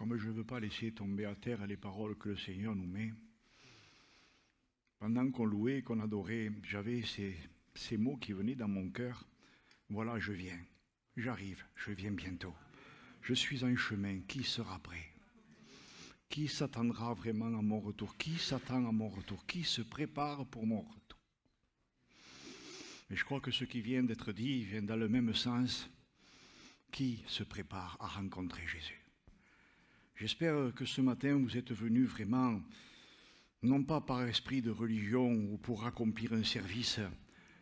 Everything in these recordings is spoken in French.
comme je ne veux pas laisser tomber à terre les paroles que le Seigneur nous met, pendant qu'on louait, qu'on adorait, j'avais ces mots qui venaient dans mon cœur. Voilà, je viens, j'arrive, je viens bientôt. Je suis en chemin, qui sera prêt? Qui s'attendra vraiment à mon retour? Qui s'attend à mon retour? Qui se prépare pour mon retour? Et je crois que ce qui vient d'être dit vient dans le même sens. Qui se prépare à rencontrer Jésus? J'espère que ce matin vous êtes venus vraiment, non pas par esprit de religion ou pour accomplir un service,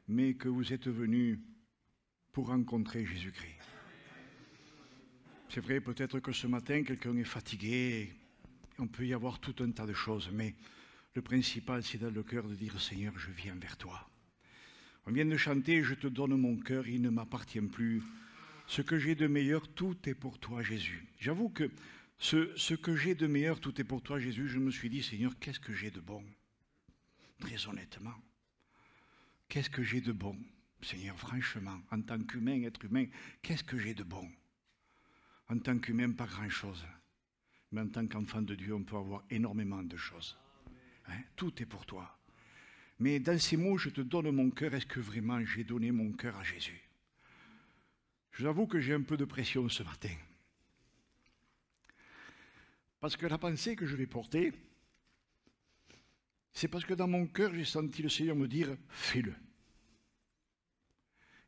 mais que vous êtes venus pour rencontrer Jésus-Christ. C'est vrai, peut-être que ce matin, quelqu'un est fatigué, on peut y avoir tout un tas de choses, mais le principal, c'est dans le cœur de dire « Seigneur, je viens vers toi ». On vient de chanter « Je te donne mon cœur, il ne m'appartient plus ». Ce que j'ai de meilleur, tout est pour toi, Jésus. J'avoue que ce que j'ai de meilleur, tout est pour toi, Jésus, je me suis dit, Seigneur, qu'est-ce que j'ai de bon? Très honnêtement. Qu'est-ce que j'ai de bon, Seigneur, franchement, en tant qu'humain, être humain, qu'est-ce que j'ai de bon? En tant qu'humain, pas grand-chose. Mais en tant qu'enfant de Dieu, on peut avoir énormément de choses. Hein? Tout est pour toi. Mais dans ces mots, je te donne mon cœur, est-ce que vraiment j'ai donné mon cœur à Jésus? Je vous avoue que j'ai un peu de pression ce matin. Parce que la pensée que je vais porter, c'est parce que dans mon cœur, j'ai senti le Seigneur me dire « fais-le ».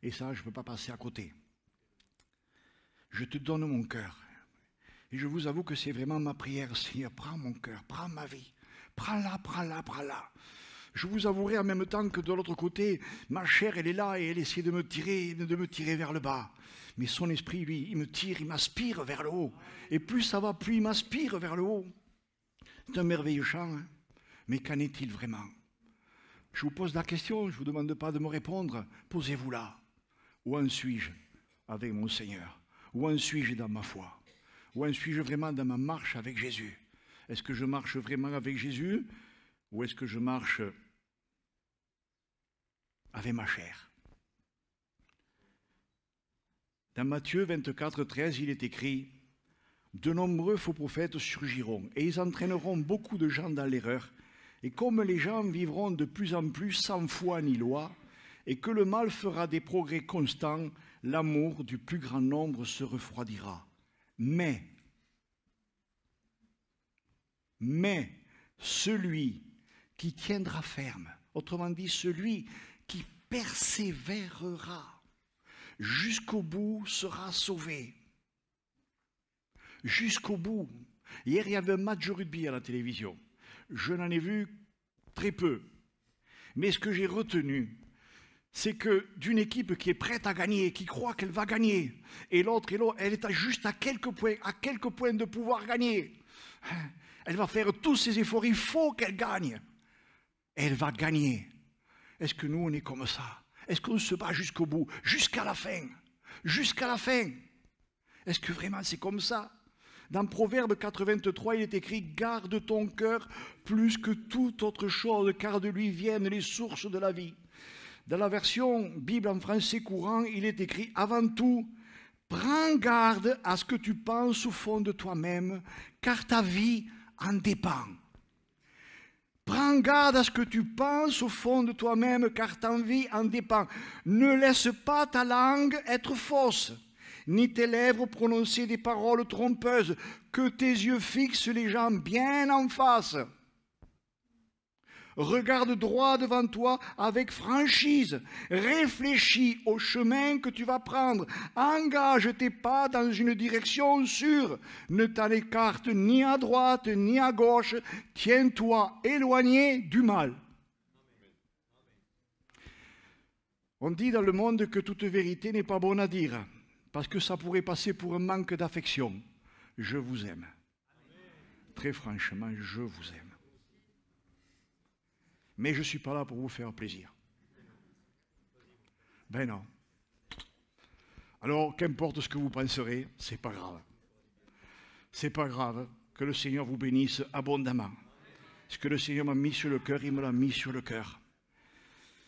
Et ça, je ne peux pas passer à côté. Je te donne mon cœur. Et je vous avoue que c'est vraiment ma prière. Seigneur, prends mon cœur, prends ma vie. Prends-la, prends-la, prends-la. Je vous avouerai en même temps que de l'autre côté, ma chair, elle est là et elle essaie de me tirer vers le bas. Mais son esprit, lui, il me tire, il m'aspire vers le haut. Et plus ça va, plus il m'aspire vers le haut. C'est un merveilleux chant, hein? Mais qu'en est-il vraiment? Je vous pose la question, je ne vous demande pas de me répondre. Posez-vous-la. Où en suis-je avec mon Seigneur? Où en suis-je dans ma foi? Où en suis-je vraiment dans ma marche avec Jésus? Est-ce que je marche vraiment avec Jésus? Ou est-ce que je marche avec ma chair? Dans Matthieu 24, 13, il est écrit « De nombreux faux prophètes surgiront, et ils entraîneront beaucoup de gens dans l'erreur. Et comme les gens vivront de plus en plus sans foi ni loi, et que le mal fera des progrès constants, l'amour du plus grand nombre se refroidira. Mais celui qui tiendra ferme, autrement dit celui qui persévérera jusqu'au bout sera sauvé. Jusqu'au bout. Hier, il y avait un match de rugby à la télévision. Je n'en ai vu très peu. Mais ce que j'ai retenu, c'est que d'une équipe qui est prête à gagner, qui croit qu'elle va gagner, et l'autre, elle est juste à quelques points de pouvoir gagner. Elle va faire tous ses efforts, il faut qu'elle gagne. Elle va gagner. Est-ce que nous, on est comme ça? Est-ce qu'on se bat jusqu'au bout, jusqu'à la fin? Jusqu'à la fin. Est-ce que vraiment c'est comme ça? Dans Proverbe 83, il est écrit « Garde ton cœur plus que toute autre chose, car de lui viennent les sources de la vie. » Dans la version Bible en français courant, il est écrit « Avant tout, prends garde à ce que tu penses au fond de toi-même, car ta vie en dépend. » Prends garde à ce que tu penses au fond de toi-même, car ta vie en dépend. Ne laisse pas ta langue être fausse, ni tes lèvres prononcer des paroles trompeuses, que tes yeux fixent les gens bien en face. Regarde droit devant toi avec franchise. Réfléchis au chemin que tu vas prendre. Engage tes pas dans une direction sûre. Ne t'en écarte ni à droite ni à gauche. Tiens-toi éloigné du mal. On dit dans le monde que toute vérité n'est pas bonne à dire, parce que ça pourrait passer pour un manque d'affection. Je vous aime. Très franchement, je vous aime. Mais je ne suis pas là pour vous faire plaisir. Ben non. Alors, qu'importe ce que vous penserez, c'est pas grave. C'est pas grave. Que le Seigneur vous bénisse abondamment. Ce que le Seigneur m'a mis sur le cœur, il me l'a mis sur le cœur.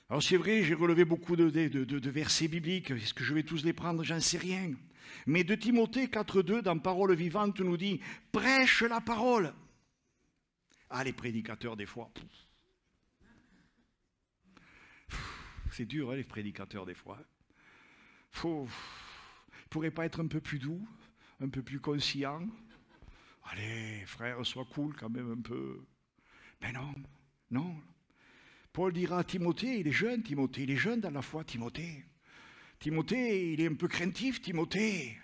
Alors c'est vrai, j'ai relevé beaucoup de versets bibliques. Est-ce que je vais tous les prendre? J'en sais rien. Mais de Timothée 4,2, dans Parole vivante, nous dit « Prêche la parole ». Ah, les prédicateurs, des fois. C'est dur, hein, les prédicateurs, des fois. Ils ne pourraient pas être un peu plus doux, un peu plus conscients. Allez, frère, sois cool quand même un peu. Mais non, non. Paul dira à Timothée, il est jeune dans la foi, Timothée. Timothée, il est un peu craintif, Timothée.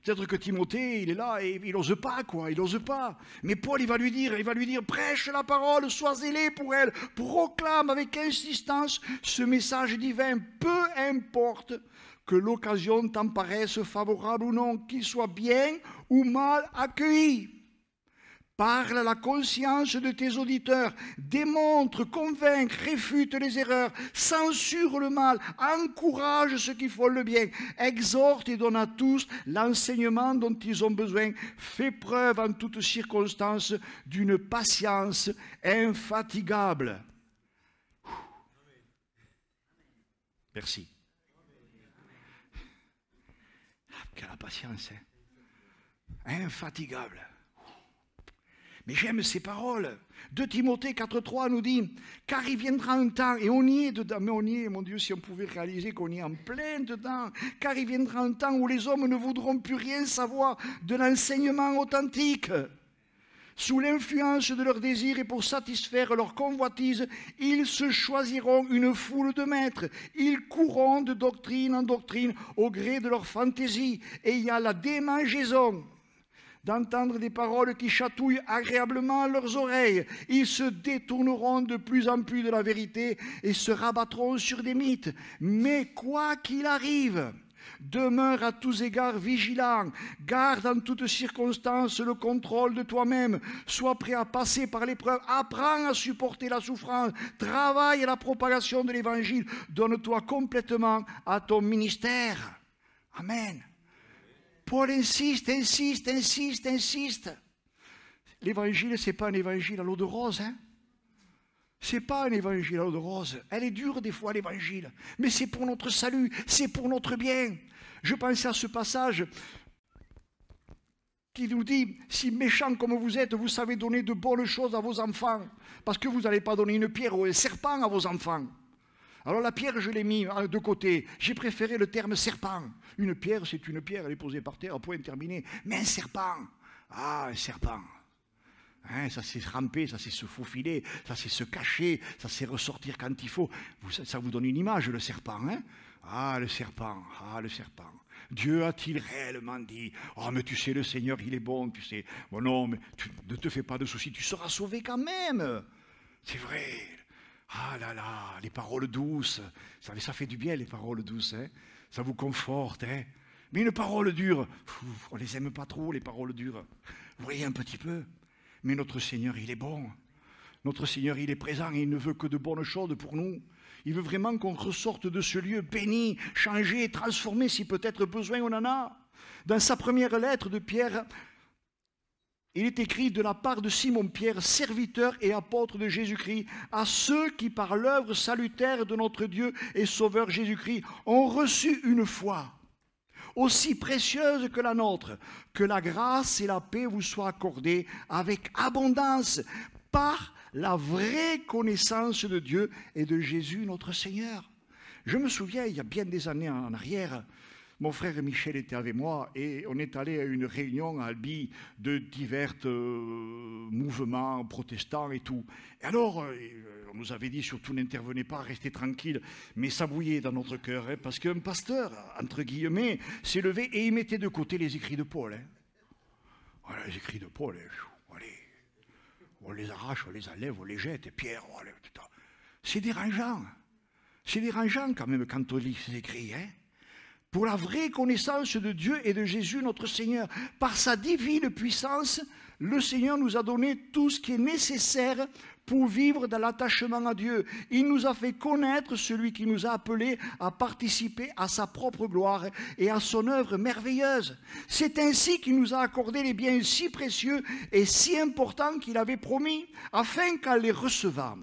Peut-être que Timothée, il est là et il n'ose pas, quoi, il n'ose pas. Mais Paul, il va lui dire, prêche la parole, sois zélé pour elle, proclame avec insistance ce message divin, peu importe que l'occasion t'en paraisse favorable ou non, qu'il soit bien ou mal accueilli. Parle à la conscience de tes auditeurs, démontre, convainc, réfute les erreurs, censure le mal, encourage ceux qui font le bien, exhorte et donne à tous l'enseignement dont ils ont besoin, fais preuve en toutes circonstances d'une patience infatigable. Merci. Quelle patience, hein? Infatigable. Mais j'aime ces paroles. 2 Timothée 4,3 nous dit « Car il viendra un temps, et on y est dedans, mais on y est, mon Dieu, si on pouvait réaliser qu'on y est en plein dedans, car il viendra un temps où les hommes ne voudront plus rien savoir de l'enseignement authentique. Sous l'influence de leurs désirs et pour satisfaire leurs convoitises, ils se choisiront une foule de maîtres. Ils courront de doctrine en doctrine au gré de leur fantaisie, et il y a la démangeaison d'entendre des paroles qui chatouillent agréablement leurs oreilles. Ils se détourneront de plus en plus de la vérité et se rabattront sur des mythes. Mais quoi qu'il arrive, demeure à tous égards vigilant, garde en toutes circonstances le contrôle de toi-même, sois prêt à passer par l'épreuve, apprends à supporter la souffrance, travaille à la propagation de l'évangile, donne-toi complètement à ton ministère. Amen. Paul insiste. L'évangile, ce n'est pas un évangile à l'eau de rose, hein? Ce n'est pas un évangile à l'eau de rose. Elle est dure des fois, l'évangile. Mais c'est pour notre salut, c'est pour notre bien. Je pensais à ce passage qui nous dit « Si méchant comme vous êtes, vous savez donner de bonnes choses à vos enfants, parce que vous n'allez pas donner une pierre ou un serpent à vos enfants. » Alors la pierre, je l'ai mis de côté. J'ai préféré le terme serpent. Une pierre, c'est une pierre, elle est posée par terre, point terminé. Mais un serpent, ah, un serpent. Hein, ça c'est ramper, ça c'est se faufiler, ça c'est se cacher, ça c'est ressortir quand il faut. Ça vous donne une image, le serpent. Hein? Ah, le serpent, ah, le serpent. Dieu a-t-il réellement dit « Oh, mais tu sais, le Seigneur, il est bon, tu sais. Bon, non, mais ne te fais pas de soucis, tu seras sauvé quand même. » C'est vrai. Ah là là, les paroles douces, ça fait du bien les paroles douces, hein? Ça vous conforte, hein? Mais une parole dure, on les aime pas trop les paroles dures, vous voyez un petit peu. Mais notre Seigneur, il est bon, notre Seigneur, il est présent et il ne veut que de bonnes choses pour nous. Il veut vraiment qu'on ressorte de ce lieu béni, changé, transformé si peut-être besoin on en a. Dans sa première lettre de Pierre, il est écrit de la part de Simon-Pierre, serviteur et apôtre de Jésus-Christ, à ceux qui par l'œuvre salutaire de notre Dieu et Sauveur Jésus-Christ ont reçu une foi aussi précieuse que la nôtre, que la grâce et la paix vous soient accordées avec abondance par la vraie connaissance de Dieu et de Jésus notre Seigneur. Je me souviens, il y a bien des années en arrière, mon frère Michel était avec moi et on est allé à une réunion à Albi de divers mouvements protestants et tout. Et alors, on nous avait dit surtout n'intervenez pas, restez tranquille, mais ça bouillait dans notre cœur, hein, parce qu'un pasteur, entre guillemets, s'est levé et il mettait de côté les écrits de Paul. Hein. Voilà, les écrits de Paul, allez, on les arrache, on les enlève, on les jette, et Pierre, allez, c'est dérangeant. C'est dérangeant quand même quand on lit ces écrits, hein. Pour la vraie connaissance de Dieu et de Jésus notre Seigneur. Par sa divine puissance, le Seigneur nous a donné tout ce qui est nécessaire pour vivre dans l'attachement à Dieu. Il nous a fait connaître celui qui nous a appelés à participer à sa propre gloire et à son œuvre merveilleuse. C'est ainsi qu'il nous a accordé les biens si précieux et si importants qu'il avait promis, afin qu'en les recevant,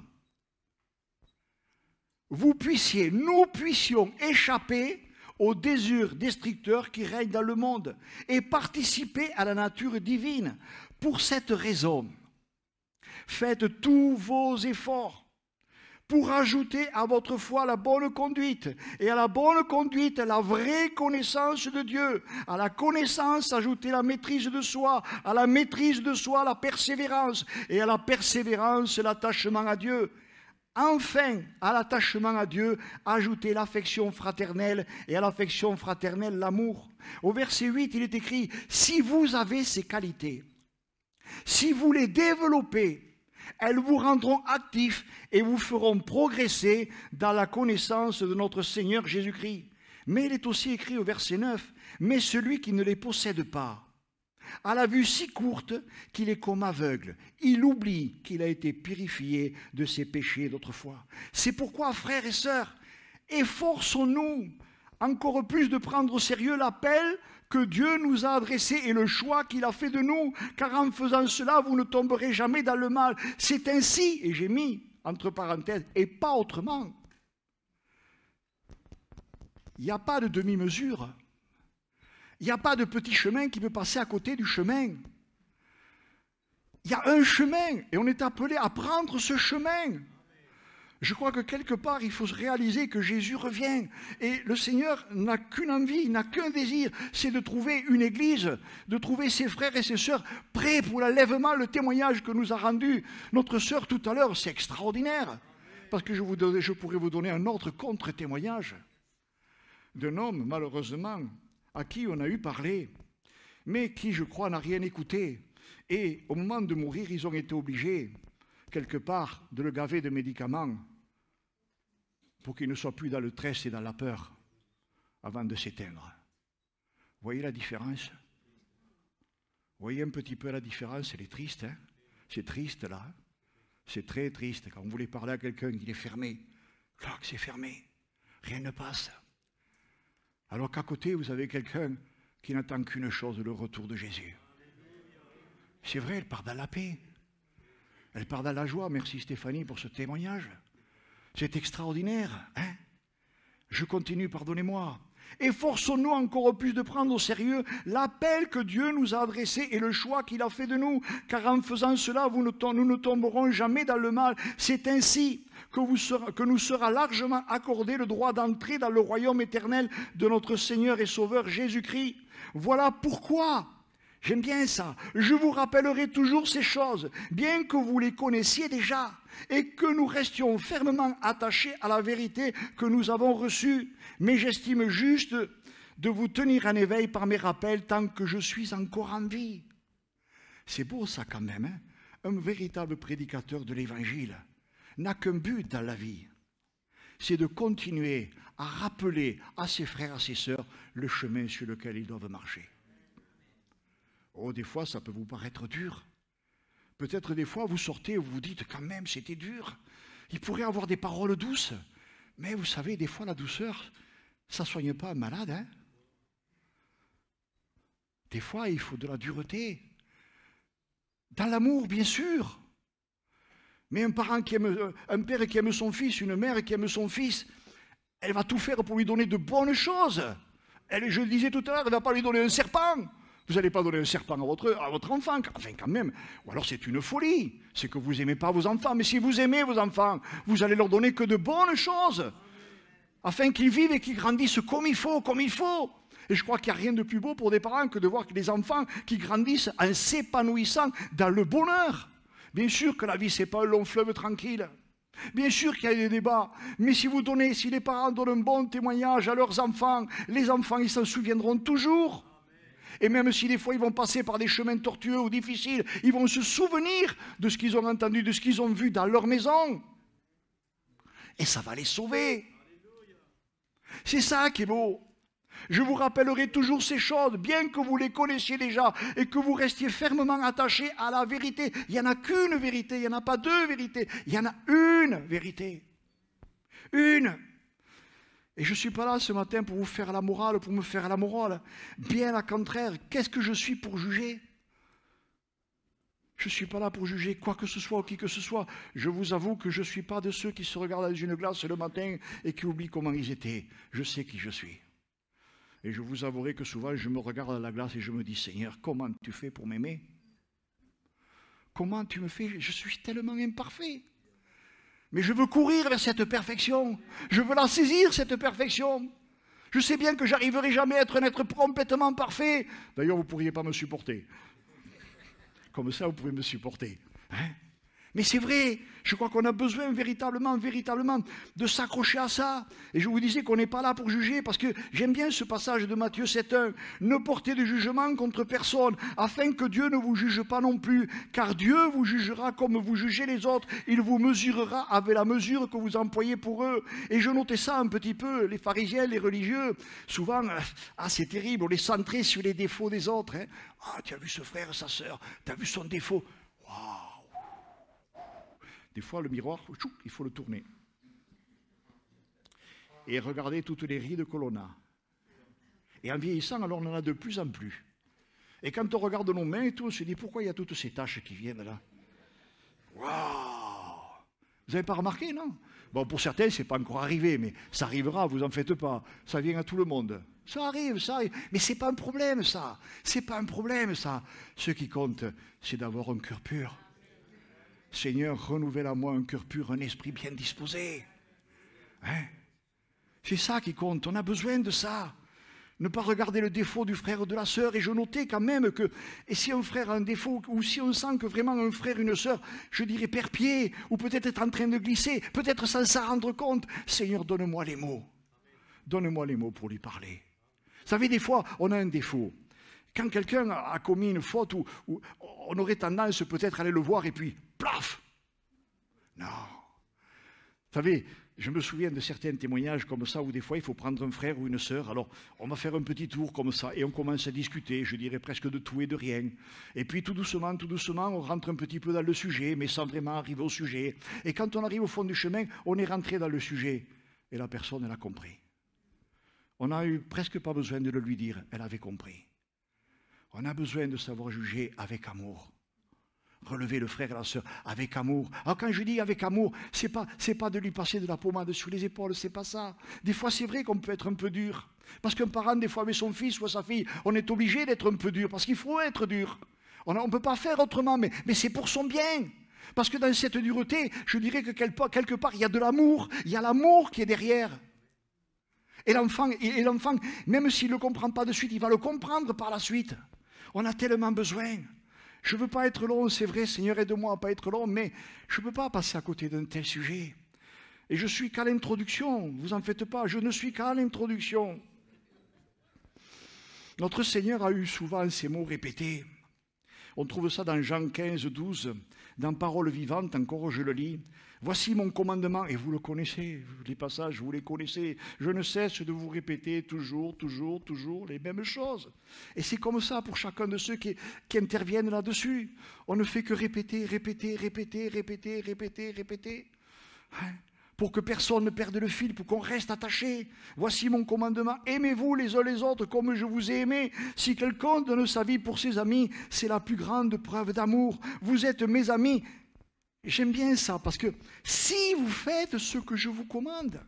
nous puissions échapper aux désirs destructeurs qui règnent dans le monde et participer à la nature divine. Pour cette raison, faites tous vos efforts pour ajouter à votre foi la bonne conduite, et à la bonne conduite la vraie connaissance de Dieu, à la connaissance ajoutez la maîtrise de soi, à la maîtrise de soi la persévérance, et à la persévérance l'attachement à Dieu. Enfin, à l'attachement à Dieu, ajoutez l'affection fraternelle, et à l'affection fraternelle l'amour. Au verset 8, il est écrit, si vous avez ces qualités, si vous les développez, elles vous rendront actifs et vous feront progresser dans la connaissance de notre Seigneur Jésus-Christ. Mais il est aussi écrit au verset 9, « Mais celui qui ne les possède pas a la vue si courte qu'il est comme aveugle. Il oublie qu'il a été purifié de ses péchés d'autrefois. » C'est pourquoi, frères et sœurs, efforçons-nous encore plus de prendre au sérieux l'appel que Dieu nous a adressé et le choix qu'il a fait de nous, car en faisant cela, vous ne tomberez jamais dans le mal. C'est ainsi, et j'ai mis entre parenthèses, et pas autrement. Il n'y a pas de demi-mesure. Il n'y a pas de petit chemin qui peut passer à côté du chemin. Il y a un chemin, et on est appelé à prendre ce chemin. Je crois que quelque part, il faut se réaliser que Jésus revient. Et le Seigneur n'a qu'une envie, n'a qu'un désir, c'est de trouver une église, de trouver ses frères et ses sœurs prêts pour l'enlèvement, le témoignage que nous a rendu notre sœur tout à l'heure. C'est extraordinaire. Parce que je pourrais vous donner un autre contre-témoignage d'un homme, malheureusement, à qui on a eu parlé, mais qui, je crois, n'a rien écouté. Et au moment de mourir, ils ont été obligés, quelque part, de le gaver de médicaments pour qu'il ne soit plus dans le stress et dans la peur avant de s'éteindre. Vous voyez la différence? Vous voyez un petit peu la différence? Elle est triste, hein? C'est triste, là. C'est très triste. Quand vous voulez parler à quelqu'un qui est fermé, clac, c'est fermé. Rien ne passe. Alors qu'à côté, vous avez quelqu'un qui n'attend qu'une chose, le retour de Jésus. C'est vrai, elle part dans la paix. Elle part dans la joie. Merci Stéphanie pour ce témoignage. C'est extraordinaire. Hein? Je continue, pardonnez-moi. Efforçons-nous encore plus de prendre au sérieux l'appel que Dieu nous a adressé et le choix qu'il a fait de nous. Car en faisant cela, nous ne tomberons jamais dans le mal. C'est ainsi que nous sera largement accordé le droit d'entrer dans le royaume éternel de notre Seigneur et Sauveur Jésus-Christ. Voilà pourquoi, j'aime bien ça, je vous rappellerai toujours ces choses, bien que vous les connaissiez déjà, et que nous restions fermement attachés à la vérité que nous avons reçue. Mais j'estime juste de vous tenir en éveil par mes rappels tant que je suis encore en vie. C'est beau ça quand même, hein? Un véritable prédicateur de l'Évangile n'a qu'un but dans la vie, c'est de continuer à rappeler à ses frères, à ses sœurs, le chemin sur lequel ils doivent marcher. Oh, des fois, ça peut vous paraître dur. Peut-être des fois, vous sortez et vous vous dites, quand même, c'était dur. Il pourrait avoir des paroles douces. Mais vous savez, des fois, la douceur, ça ne soigne pas un malade. Hein? Des fois, il faut de la dureté. Dans l'amour, bien sûr. Mais un père qui aime son fils, une mère qui aime son fils, elle va tout faire pour lui donner de bonnes choses. Je le disais tout à l'heure, elle ne va pas lui donner un serpent. Vous n'allez pas donner un serpent à votre enfant, enfin quand même. Ou alors c'est une folie, c'est que vous n'aimez pas vos enfants. Mais si vous aimez vos enfants, vous allez leur donner que de bonnes choses, afin qu'ils vivent et qu'ils grandissent comme il faut, comme il faut. Et je crois qu'il n'y a rien de plus beau pour des parents que de voir que les enfants qui grandissent en s'épanouissant dans le bonheur. Bien sûr que la vie, ce n'est pas un long fleuve tranquille. Bien sûr qu'il y a des débats. Mais si les parents donnent un bon témoignage à leurs enfants, les enfants, ils s'en souviendront toujours. Et même si des fois ils vont passer par des chemins tortueux ou difficiles, ils vont se souvenir de ce qu'ils ont entendu, de ce qu'ils ont vu dans leur maison. Et ça va les sauver. C'est ça qui est beau. Je vous rappellerai toujours ces choses, bien que vous les connaissiez déjà et que vous restiez fermement attachés à la vérité. Il n'y en a qu'une vérité, il n'y en a pas deux vérités, il y en a une vérité. Une. Et je ne suis pas là ce matin pour vous faire la morale, pour me faire la morale. Bien au contraire, qu'est-ce que je suis pour juger? Je ne suis pas là pour juger quoi que ce soit ou qui que ce soit. Je vous avoue que je ne suis pas de ceux qui se regardent dans une glace le matin et qui oublient comment ils étaient. Je sais qui je suis. Et je vous avouerai que souvent je me regarde dans la glace et je me dis, Seigneur, comment tu fais pour m'aimer? Comment tu me fais? Je suis tellement imparfait. Mais je veux courir vers cette perfection. Je veux la saisir, cette perfection. Je sais bien que j'arriverai jamais à être un être complètement parfait. D'ailleurs, vous ne pourriez pas me supporter. Comme ça, vous pouvez me supporter. Hein? Mais c'est vrai, je crois qu'on a besoin véritablement de s'accrocher à ça. Et je vous disais qu'on n'est pas là pour juger, parce que j'aime bien ce passage de Matthieu 7,1. Ne portez de jugement contre personne, afin que Dieu ne vous juge pas non plus. Car Dieu vous jugera comme vous jugez les autres. Il vous mesurera avec la mesure que vous employez pour eux. Et je notais ça un petit peu, les pharisiens, les religieux, souvent, c'est terrible, on les centrait sur les défauts des autres. Hein. Ah, tu as vu ce frère, sa sœur, tu as vu son défaut. Waouh! Des fois, le miroir, il faut le tourner. Et regardez toutes les rides que l'on a. Et en vieillissant, alors on en a de plus en plus. Et quand on regarde nos mains et tout, on se dit, pourquoi il y a toutes ces taches qui viennent là? Waouh! Vous n'avez pas remarqué, non? Bon, pour certains, ce n'est pas encore arrivé, mais ça arrivera, vous n'en faites pas. Ça vient à tout le monde. Ça arrive, ça arrive. Mais ce n'est pas un problème, ça. Ce n'est pas un problème, ça. Ce qui compte, c'est d'avoir un cœur pur. Seigneur, renouvelle à moi un cœur pur, un esprit bien disposé. Hein? C'est ça qui compte, on a besoin de ça. Ne pas regarder le défaut du frère ou de la sœur. Et je notais quand même que, et si un frère a un défaut, ou si on sent que vraiment un frère, une sœur, je dirais perd-pied, ou peut-être est en train de glisser, peut-être sans s'en rendre compte, Seigneur, donne-moi les mots. Donne-moi les mots pour lui parler. Vous savez, des fois, on a un défaut. Quand quelqu'un a commis une faute, où on aurait tendance peut-être à aller le voir et puis, plaf! Non. Vous savez, je me souviens de certains témoignages comme ça, où des fois il faut prendre un frère ou une sœur, alors on va faire un petit tour comme ça, et on commence à discuter, je dirais presque de tout et de rien. Et puis tout doucement, on rentre un petit peu dans le sujet, mais sans vraiment arriver au sujet. Et quand on arrive au fond du chemin, on est rentré dans le sujet, et la personne, elle a compris. On n'a eu presque pas besoin de le lui dire, elle avait compris. On a besoin de savoir juger avec amour. Relever le frère et la sœur avec amour. Alors quand je dis avec amour, c'est pas de lui passer de la pommade sur les épaules, c'est pas ça. Des fois c'est vrai qu'on peut être un peu dur. Parce qu'un parent, des fois avec son fils ou sa fille, on est obligé d'être un peu dur, parce qu'il faut être dur. On ne peut pas faire autrement, mais c'est pour son bien. Parce que dans cette dureté, je dirais que quelque part, il y a de l'amour, il y a l'amour qui est derrière. Et l'enfant, même s'il ne le comprend pas de suite, il va le comprendre par la suite. On a tellement besoin. Je ne veux pas être long, c'est vrai, Seigneur, aide-moi à ne pas être long, mais je ne peux pas passer à côté d'un tel sujet. Et je suis qu'à l'introduction, vous en faites pas, je ne suis qu'à l'introduction. Notre Seigneur a eu souvent ces mots répétés. On trouve ça dans Jean 15, 12, dans Paroles vivantes, encore je le lis. Voici mon commandement, et vous le connaissez, les passages, vous les connaissez. Je ne cesse de vous répéter toujours les mêmes choses. Et c'est comme ça pour chacun de ceux qui interviennent là-dessus. On ne fait que répéter. Hein? Pour que personne ne perde le fil, pour qu'on reste attaché. Voici mon commandement, aimez-vous les uns les autres comme je vous ai aimé. Si quelqu'un donne sa vie pour ses amis, c'est la plus grande preuve d'amour. Vous êtes mes amis. J'aime bien ça, parce que si vous faites ce que je vous commande,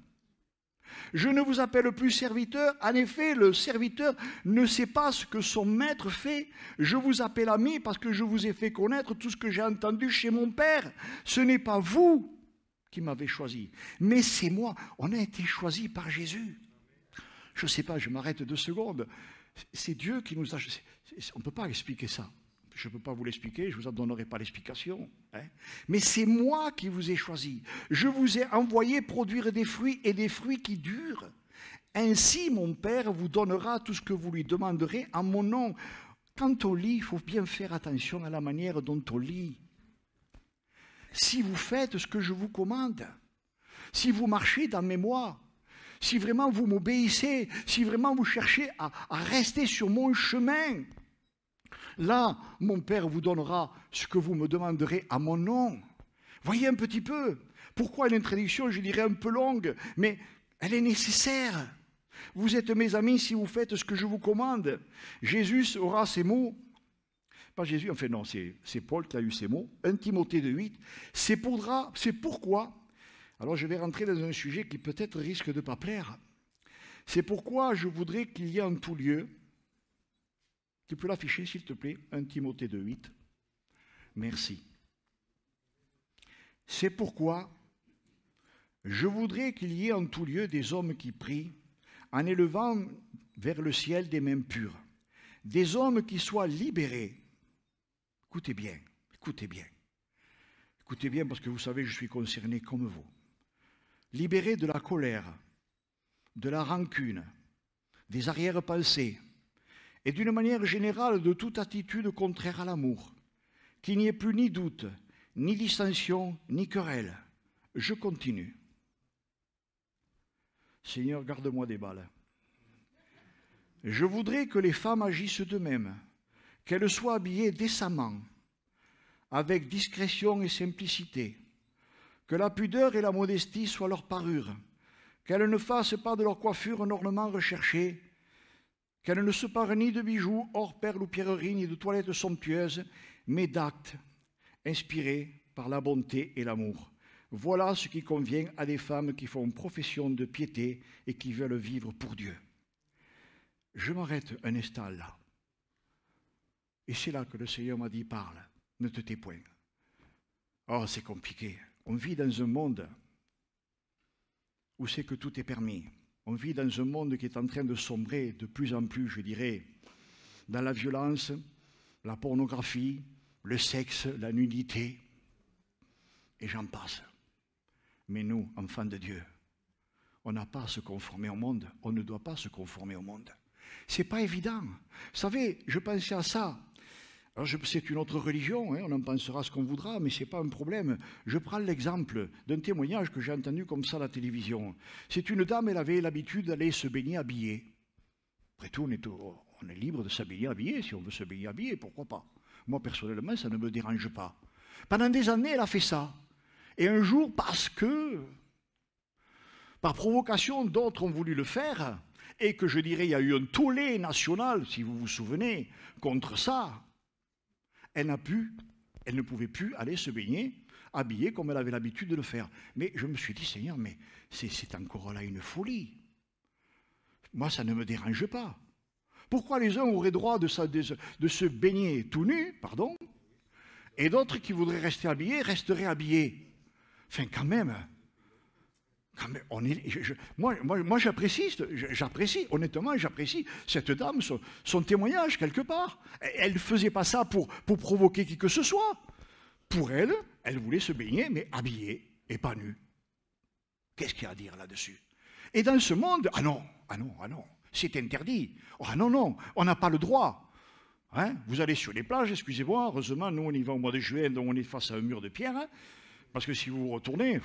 je ne vous appelle plus serviteur. En effet, le serviteur ne sait pas ce que son maître fait. Je vous appelle ami parce que je vous ai fait connaître tout ce que j'ai entendu chez mon Père. Ce n'est pas vous qui m'avez choisi, mais c'est moi. On a été choisi par Jésus. Je ne sais pas, je m'arrête 2 secondes. C'est Dieu qui nous a... On ne peut pas expliquer ça. Je ne peux pas vous l'expliquer, je ne vous en donnerai pas l'explication. Hein. Mais c'est moi qui vous ai choisi. Je vous ai envoyé produire des fruits et des fruits qui durent. Ainsi, mon Père vous donnera tout ce que vous lui demanderez en mon nom. Quand on lit, il faut bien faire attention à la manière dont on lit. Si vous faites ce que je vous commande, si vous marchez dans mes voies, si vraiment vous m'obéissez, si vraiment vous cherchez à rester sur mon chemin, là, mon Père vous donnera ce que vous me demanderez à mon nom. Voyez un petit peu. Pourquoi une introduction, je dirais, un peu longue, mais elle est nécessaire. Vous êtes mes amis si vous faites ce que je vous commande. Jésus aura ces mots. Pas Jésus, enfin non, c'est Paul qui a eu ces mots. 1 Timothée 2,8. C'est pourquoi, alors je vais rentrer dans un sujet qui peut-être risque de ne pas plaire. C'est pourquoi je voudrais qu'il y ait en tout lieu, tu peux l'afficher s'il te plaît, 1 Timothée 2,8. Merci. C'est pourquoi je voudrais qu'il y ait en tout lieu des hommes qui prient, en élevant vers le ciel des mains pures, des hommes qui soient libérés. Écoutez bien, écoutez bien. Écoutez bien parce que vous savez, je suis concerné comme vous. Libérés de la colère, de la rancune, des arrière-pensées et d'une manière générale de toute attitude contraire à l'amour, qu'il n'y ait plus ni doute, ni dissension, ni querelle. Je continue. Seigneur, garde-moi des balles. Je voudrais que les femmes agissent d'eux-mêmes, qu'elles soient habillées décemment, avec discrétion et simplicité, que la pudeur et la modestie soient leur parure, qu'elles ne fassent pas de leur coiffure un ornement recherché, qu'elles ne se parent ni de bijoux, or, perles ou pierreries, ni de toilettes somptueuses, mais d'actes inspirés par la bonté et l'amour. Voilà ce qui convient à des femmes qui font profession de piété et qui veulent vivre pour Dieu. Je m'arrête un instant là. Et c'est là que le Seigneur m'a dit, parle, ne te tais point. Oh, c'est compliqué. On vit dans un monde où c'est que tout est permis. On vit dans un monde qui est en train de sombrer de plus en plus, je dirais, dans la violence, la pornographie, le sexe, la nudité, et j'en passe. Mais nous, enfants de Dieu, on n'a pas à se conformer au monde, on ne doit pas se conformer au monde. C'est pas évident. Vous savez, je pensais à ça. Alors c'est une autre religion, hein, on en pensera ce qu'on voudra, mais ce n'est pas un problème. Je prends l'exemple d'un témoignage que j'ai entendu comme ça à la télévision. C'est une dame, elle avait l'habitude d'aller se baigner habillée. Après tout, on est libre de s'habiller habillé, si on veut se baigner habillé, pourquoi pas. Moi, personnellement, ça ne me dérange pas. Pendant des années, elle a fait ça. Et un jour, parce que, par provocation, d'autres ont voulu le faire, et que je dirais, il y a eu un tollé national, si vous vous souvenez, contre ça, elle ne pouvait plus aller se baigner, habillée comme elle avait l'habitude de le faire. Mais je me suis dit, Seigneur, mais c'est encore là une folie. Moi, ça ne me dérange pas. Pourquoi les uns auraient droit de se baigner tout nus, pardon, et d'autres qui voudraient rester habillés, resteraient habillés? Enfin, quand même, moi j'apprécie, honnêtement, j'apprécie cette dame, son témoignage quelque part. Elle ne faisait pas ça pour provoquer qui que ce soit. Pour elle, elle voulait se baigner, mais habillée et pas nue. Qu'est-ce qu'il y a à dire là-dessus? Et dans ce monde, ah non, c'est interdit. Ah non, on n'a pas le droit. Hein? Vous allez sur les plages, excusez-moi, heureusement, nous on y va au mois de juin, donc on est face à un mur de pierre, hein, parce que si vous vous retournez...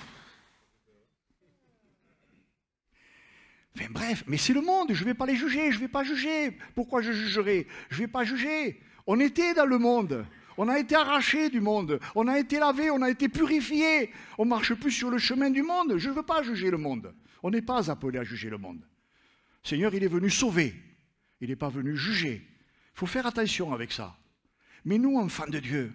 Enfin bref, mais c'est le monde, je ne vais pas les juger, je ne vais pas juger. Pourquoi je jugerai? Je ne vais pas juger. On était dans le monde, on a été arrachés du monde, on a été lavés, on a été purifiés. On ne marche plus sur le chemin du monde, je ne veux pas juger le monde. On n'est pas appelé à juger le monde. Le Seigneur, il est venu sauver, il n'est pas venu juger. Il faut faire attention avec ça. Mais nous, enfants de Dieu,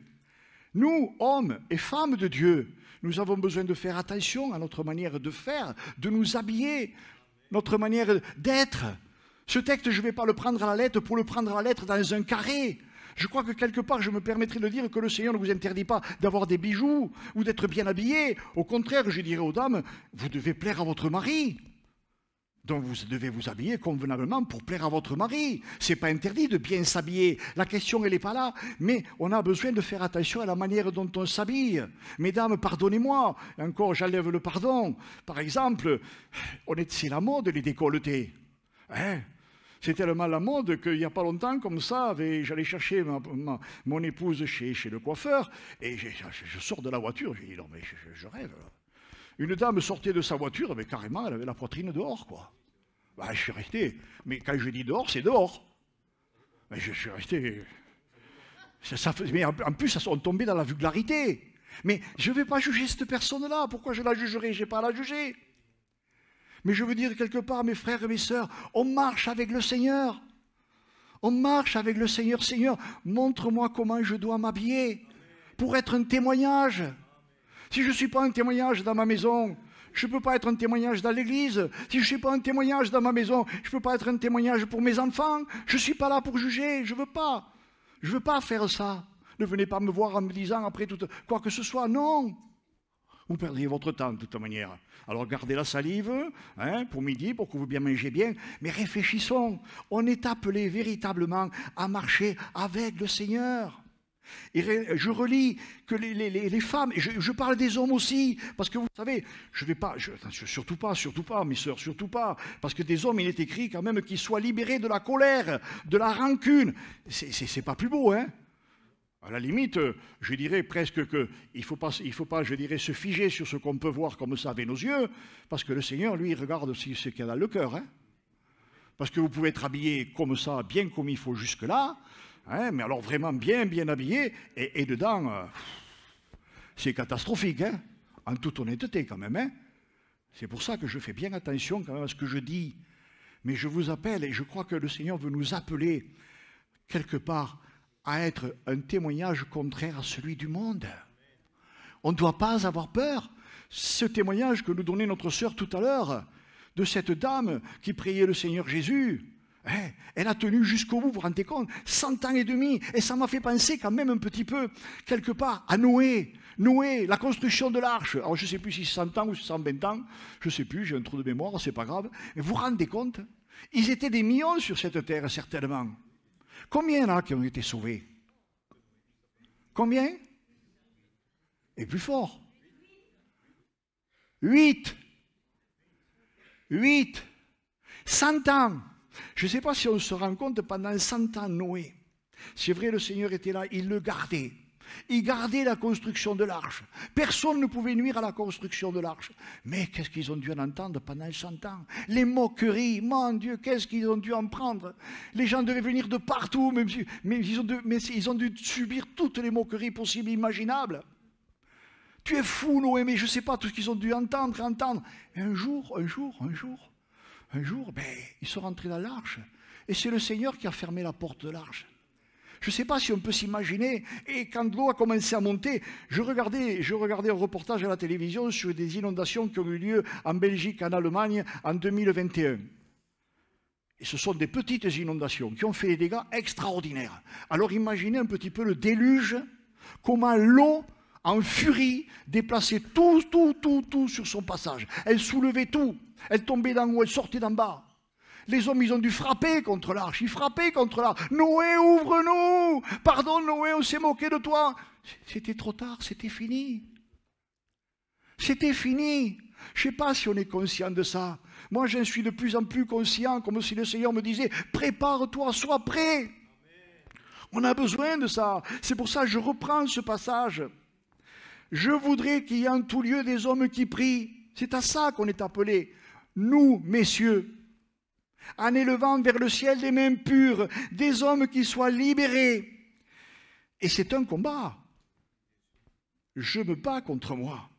nous, hommes et femmes de Dieu, nous avons besoin de faire attention à notre manière de faire, de nous habiller, notre manière d'être. Ce texte, je ne vais pas le prendre à la lettre pour le prendre à la lettre dans un carré. Je crois que quelque part, je me permettrai de dire que le Seigneur ne vous interdit pas d'avoir des bijoux ou d'être bien habillé. Au contraire, je dirais aux dames, vous devez plaire à votre mari. Donc vous devez vous habiller convenablement pour plaire à votre mari. Ce n'est pas interdit de bien s'habiller. La question, elle n'est pas là. Mais on a besoin de faire attention à la manière dont on s'habille. Mesdames, pardonnez-moi. Encore, j'enlève le pardon. Par exemple, c'est la mode, les décolletés. Hein? C'est tellement la mode qu'il n'y a pas longtemps, comme ça, j'allais chercher mon épouse chez le coiffeur, et je sors de la voiture, j'ai dit, non mais je rêve. Une dame sortait de sa voiture, mais carrément, elle avait la poitrine dehors, quoi. Bah, je suis resté, mais quand je dis dehors, c'est dehors. Mais je suis resté... mais en plus, on tombait dans la vulgarité. Mais je ne vais pas juger cette personne-là, pourquoi je la jugerai? Je n'ai pas à la juger. Mais je veux dire quelque part, mes frères et mes sœurs, on marche avec le Seigneur. On marche avec le Seigneur. Seigneur, montre-moi comment je dois m'habiller pour être un témoignage. Si je ne suis pas un témoignage dans ma maison, je ne peux pas être un témoignage dans l'église. Si je ne suis pas un témoignage dans ma maison, je ne peux pas être un témoignage pour mes enfants. Je ne suis pas là pour juger, je ne veux pas. Je ne veux pas faire ça. Ne venez pas me voir en me disant après tout, quoi que ce soit, non. Vous perdriez votre temps de toute manière. Alors gardez la salive pour midi, pour que vous bien mangez bien, mais réfléchissons. On est appelé véritablement à marcher avec le Seigneur. Et je relis que les femmes, et je parle des hommes aussi, parce que vous savez, je vais pas, surtout pas, mes sœurs, surtout pas, parce que des hommes, il est écrit quand même qu'ils soient libérés de la colère, de la rancune. C'est pas plus beau, hein? À la limite, je dirais presque qu'il ne faut pas, je dirais, se figer sur ce qu'on peut voir comme ça avec nos yeux, parce que le Seigneur, lui, il regarde aussi ce qu'il y a dans le cœur. Hein? Parce que vous pouvez être habillé comme ça, bien comme il faut jusque-là, hein, mais alors vraiment bien habillé, et dedans, c'est catastrophique, hein, en toute honnêteté quand même. Hein. C'est pour ça que je fais bien attention quand même à ce que je dis. Mais je vous appelle, et je crois que le Seigneur veut nous appeler quelque part à être un témoignage contraire à celui du monde. On ne doit pas avoir peur. Ce témoignage que nous donnait notre sœur tout à l'heure, de cette dame qui priait le Seigneur Jésus, elle a tenu jusqu'au bout, vous vous rendez compte, 100 ans et demi, et ça m'a fait penser quand même un petit peu, quelque part, à Noé. Noé, la construction de l'arche. Alors je ne sais plus si c'est 100 ans ou 120 ans, je ne sais plus, j'ai un trou de mémoire, c'est pas grave. Mais vous vous rendez compte, ils étaient des millions sur cette terre, certainement. Combien il y en a qui ont été sauvés? Combien? Et plus fort. 8. 100 ans. Je ne sais pas si on se rend compte, pendant 100 ans, Noé, c'est vrai, le Seigneur était là, il le gardait. Il gardait la construction de l'arche. Personne ne pouvait nuire à la construction de l'arche. Mais qu'est-ce qu'ils ont dû en entendre pendant 100 ans? Les moqueries, mon Dieu, qu'est-ce qu'ils ont dû en prendre? Les gens devaient venir de partout, mais ils ont dû subir toutes les moqueries possibles et imaginables. Tu es fou, Noé, mais je ne sais pas tout ce qu'ils ont dû entendre. Et un jour, ils sont rentrés dans l'arche. Et c'est le Seigneur qui a fermé la porte de l'arche. Je ne sais pas si on peut s'imaginer, et quand l'eau a commencé à monter, je regardais un reportage à la télévision sur des inondations qui ont eu lieu en Belgique, en Allemagne, en 2021. Et ce sont des petites inondations qui ont fait des dégâts extraordinaires. Alors imaginez un petit peu le déluge, comment l'eau, en furie, déplaçait tout sur son passage. Elle soulevait tout, elle tombait d'en haut, elle sortait d'en bas. Les hommes, ils ont dû frapper contre l'arche. Ils frappaient contre l'arche. Noé, ouvre-nous! Pardon, Noé, on s'est moqué de toi. C'était trop tard, c'était fini. C'était fini. Je ne sais pas si on est conscient de ça. Moi, j'en suis de plus en plus conscient, comme si le Seigneur me disait, prépare-toi, sois prêt. On a besoin de ça. C'est pour ça que je reprends ce passage. Je voudrais qu'il y ait en tout lieu des hommes qui prient. C'est à ça qu'on est appelés. Nous, messieurs, en élevant vers le ciel des mains pures, des hommes qui soient libérés. Et c'est un combat. Je me bats contre moi.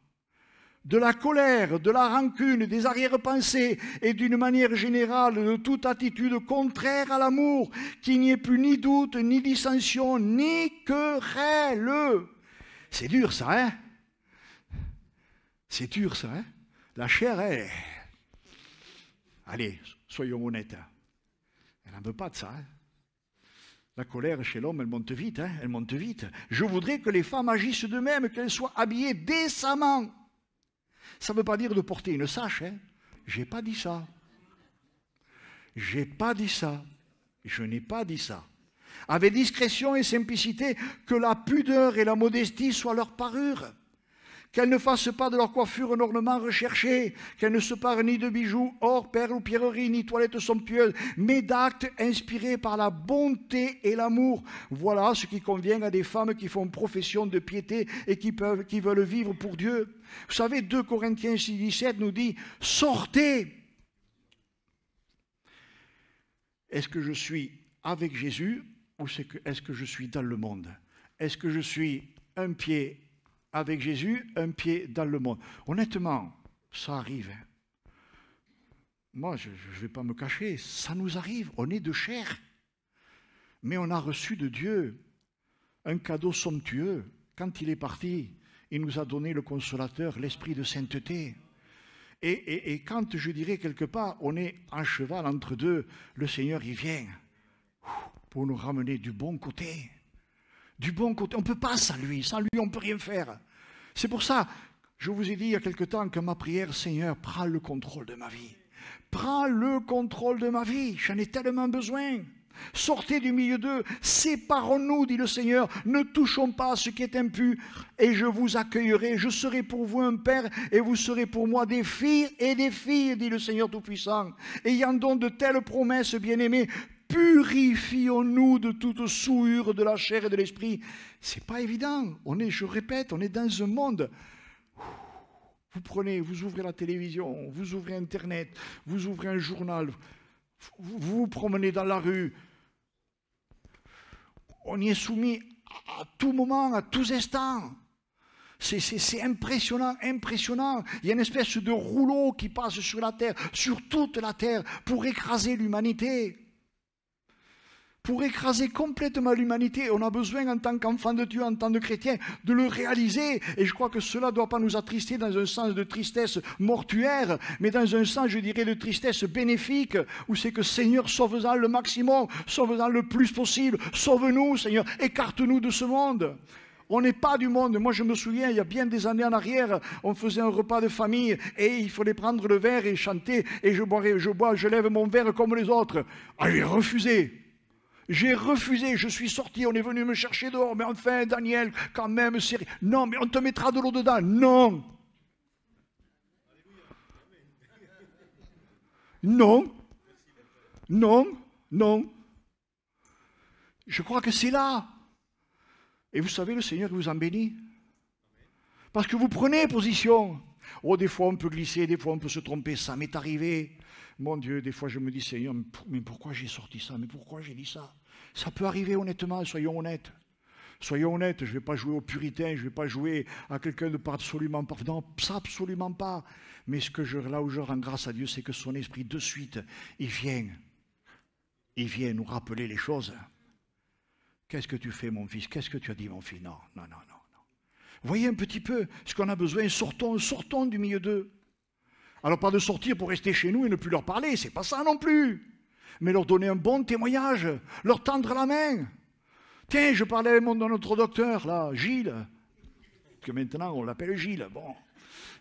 De la colère, de la rancune, des arrière-pensées et d'une manière générale de toute attitude contraire à l'amour, qu'il n'y ait plus ni doute, ni dissension, ni querelle. C'est dur ça, hein? C'est dur ça, hein? La chair, elle... Allez, soyons honnêtes. Elle n'en veut pas de ça. Hein? La colère chez l'homme, elle monte vite. Hein? Elle monte vite. Je voudrais que les femmes agissent de même, qu'elles soient habillées décemment. Ça ne veut pas dire de porter une sache. Hein? Je n'ai pas dit ça. J'ai pas dit ça. Je n'ai pas dit ça. Avec discrétion et simplicité, que la pudeur et la modestie soient leur parure. Qu'elles ne fassent pas de leur coiffure un ornement recherché, qu'elles ne se parent ni de bijoux, or, perles ou pierreries, ni toilettes somptueuses, mais d'actes inspirés par la bonté et l'amour. Voilà ce qui convient à des femmes qui font profession de piété et qui veulent vivre pour Dieu. Vous savez, 2 Corinthiens 6,17 nous dit « Sortez !» Est-ce que je suis avec Jésus ou est-ce que je suis dans le monde? Est-ce que je suis un pied avec Jésus, un pied dans le monde? Honnêtement, ça arrive. Moi, je ne vais pas me cacher, ça nous arrive, on est de chair. Mais on a reçu de Dieu un cadeau somptueux. Quand il est parti, il nous a donné le consolateur, l'esprit de sainteté. Et quand, je dirais, quelque part, on est en cheval entre deux, le Seigneur, il vient pour nous ramener du bon côté. Du bon côté. On ne peut pas sans lui. Sans lui, on ne peut rien faire. C'est pour ça, je vous ai dit il y a quelque temps que ma prière, Seigneur, prends le contrôle de ma vie. Prends le contrôle de ma vie. J'en ai tellement besoin. Sortez du milieu d'eux, séparons-nous, dit le Seigneur, ne touchons pas à ce qui est impur, et je vous accueillerai, je serai pour vous un père, et vous serez pour moi des filles et des filles, dit le Seigneur Tout-Puissant. Ayant donc de telles promesses, bien-aimés, purifions-nous de toute souillure de la chair et de l'esprit. C'est pas évident, je répète, on est dans un monde. Vous prenez, vous ouvrez la télévision, vous ouvrez Internet, vous ouvrez un journal, vous vous promenez dans la rue, on y est soumis à tout moment, à tous instants. C'est impressionnant, impressionnant. Il y a une espèce de rouleau qui passe sur la terre, sur toute la terre, pour écraser l'humanité. Pour écraser complètement l'humanité. On a besoin, en tant qu'enfant de Dieu, en tant que chrétien, de le réaliser. Et je crois que cela ne doit pas nous attrister dans un sens de tristesse mortuaire, mais dans un sens, je dirais, de tristesse bénéfique, où c'est que, Seigneur, sauve-en le maximum, sauve-en le plus possible, sauve-nous, Seigneur, écarte-nous de ce monde. On n'est pas du monde. Moi, je me souviens, il y a bien des années en arrière, on faisait un repas de famille et il fallait prendre le verre et chanter. Et je lève mon verre comme les autres. Ah, j'ai refusé. J'ai refusé, je suis sorti, on est venu me chercher dehors. Mais enfin, Daniel, quand même, c'est... Non, mais on te mettra de l'eau dedans. Non. Non. Non. Non. Je crois que c'est là. Et vous savez, le Seigneur vous en bénit. Parce que vous prenez position. Oh, des fois on peut glisser, des fois on peut se tromper, ça m'est arrivé. Mon Dieu, des fois je me dis, Seigneur, mais pourquoi j'ai sorti ça? Mais pourquoi j'ai dit ça? Ça peut arriver honnêtement, soyons honnêtes. Soyons honnêtes, je ne vais pas jouer au puritain, je ne vais pas jouer à quelqu'un de pas absolument parfait. Non, ça absolument pas. Mais là où je rends grâce à Dieu, c'est que son esprit, de suite, il vient nous rappeler les choses. Qu'est-ce que tu fais, mon fils? Qu'est-ce que tu as dit, mon fils? Non, non, non, non. Voyez un petit peu ce qu'on a besoin, sortons du milieu d'eux. Alors pas de sortir pour rester chez nous et ne plus leur parler, c'est pas ça non plus. Mais leur donner un bon témoignage, leur tendre la main. Tiens, je parlais avec notre docteur, là, Gilles, que maintenant on l'appelle Gilles, bon.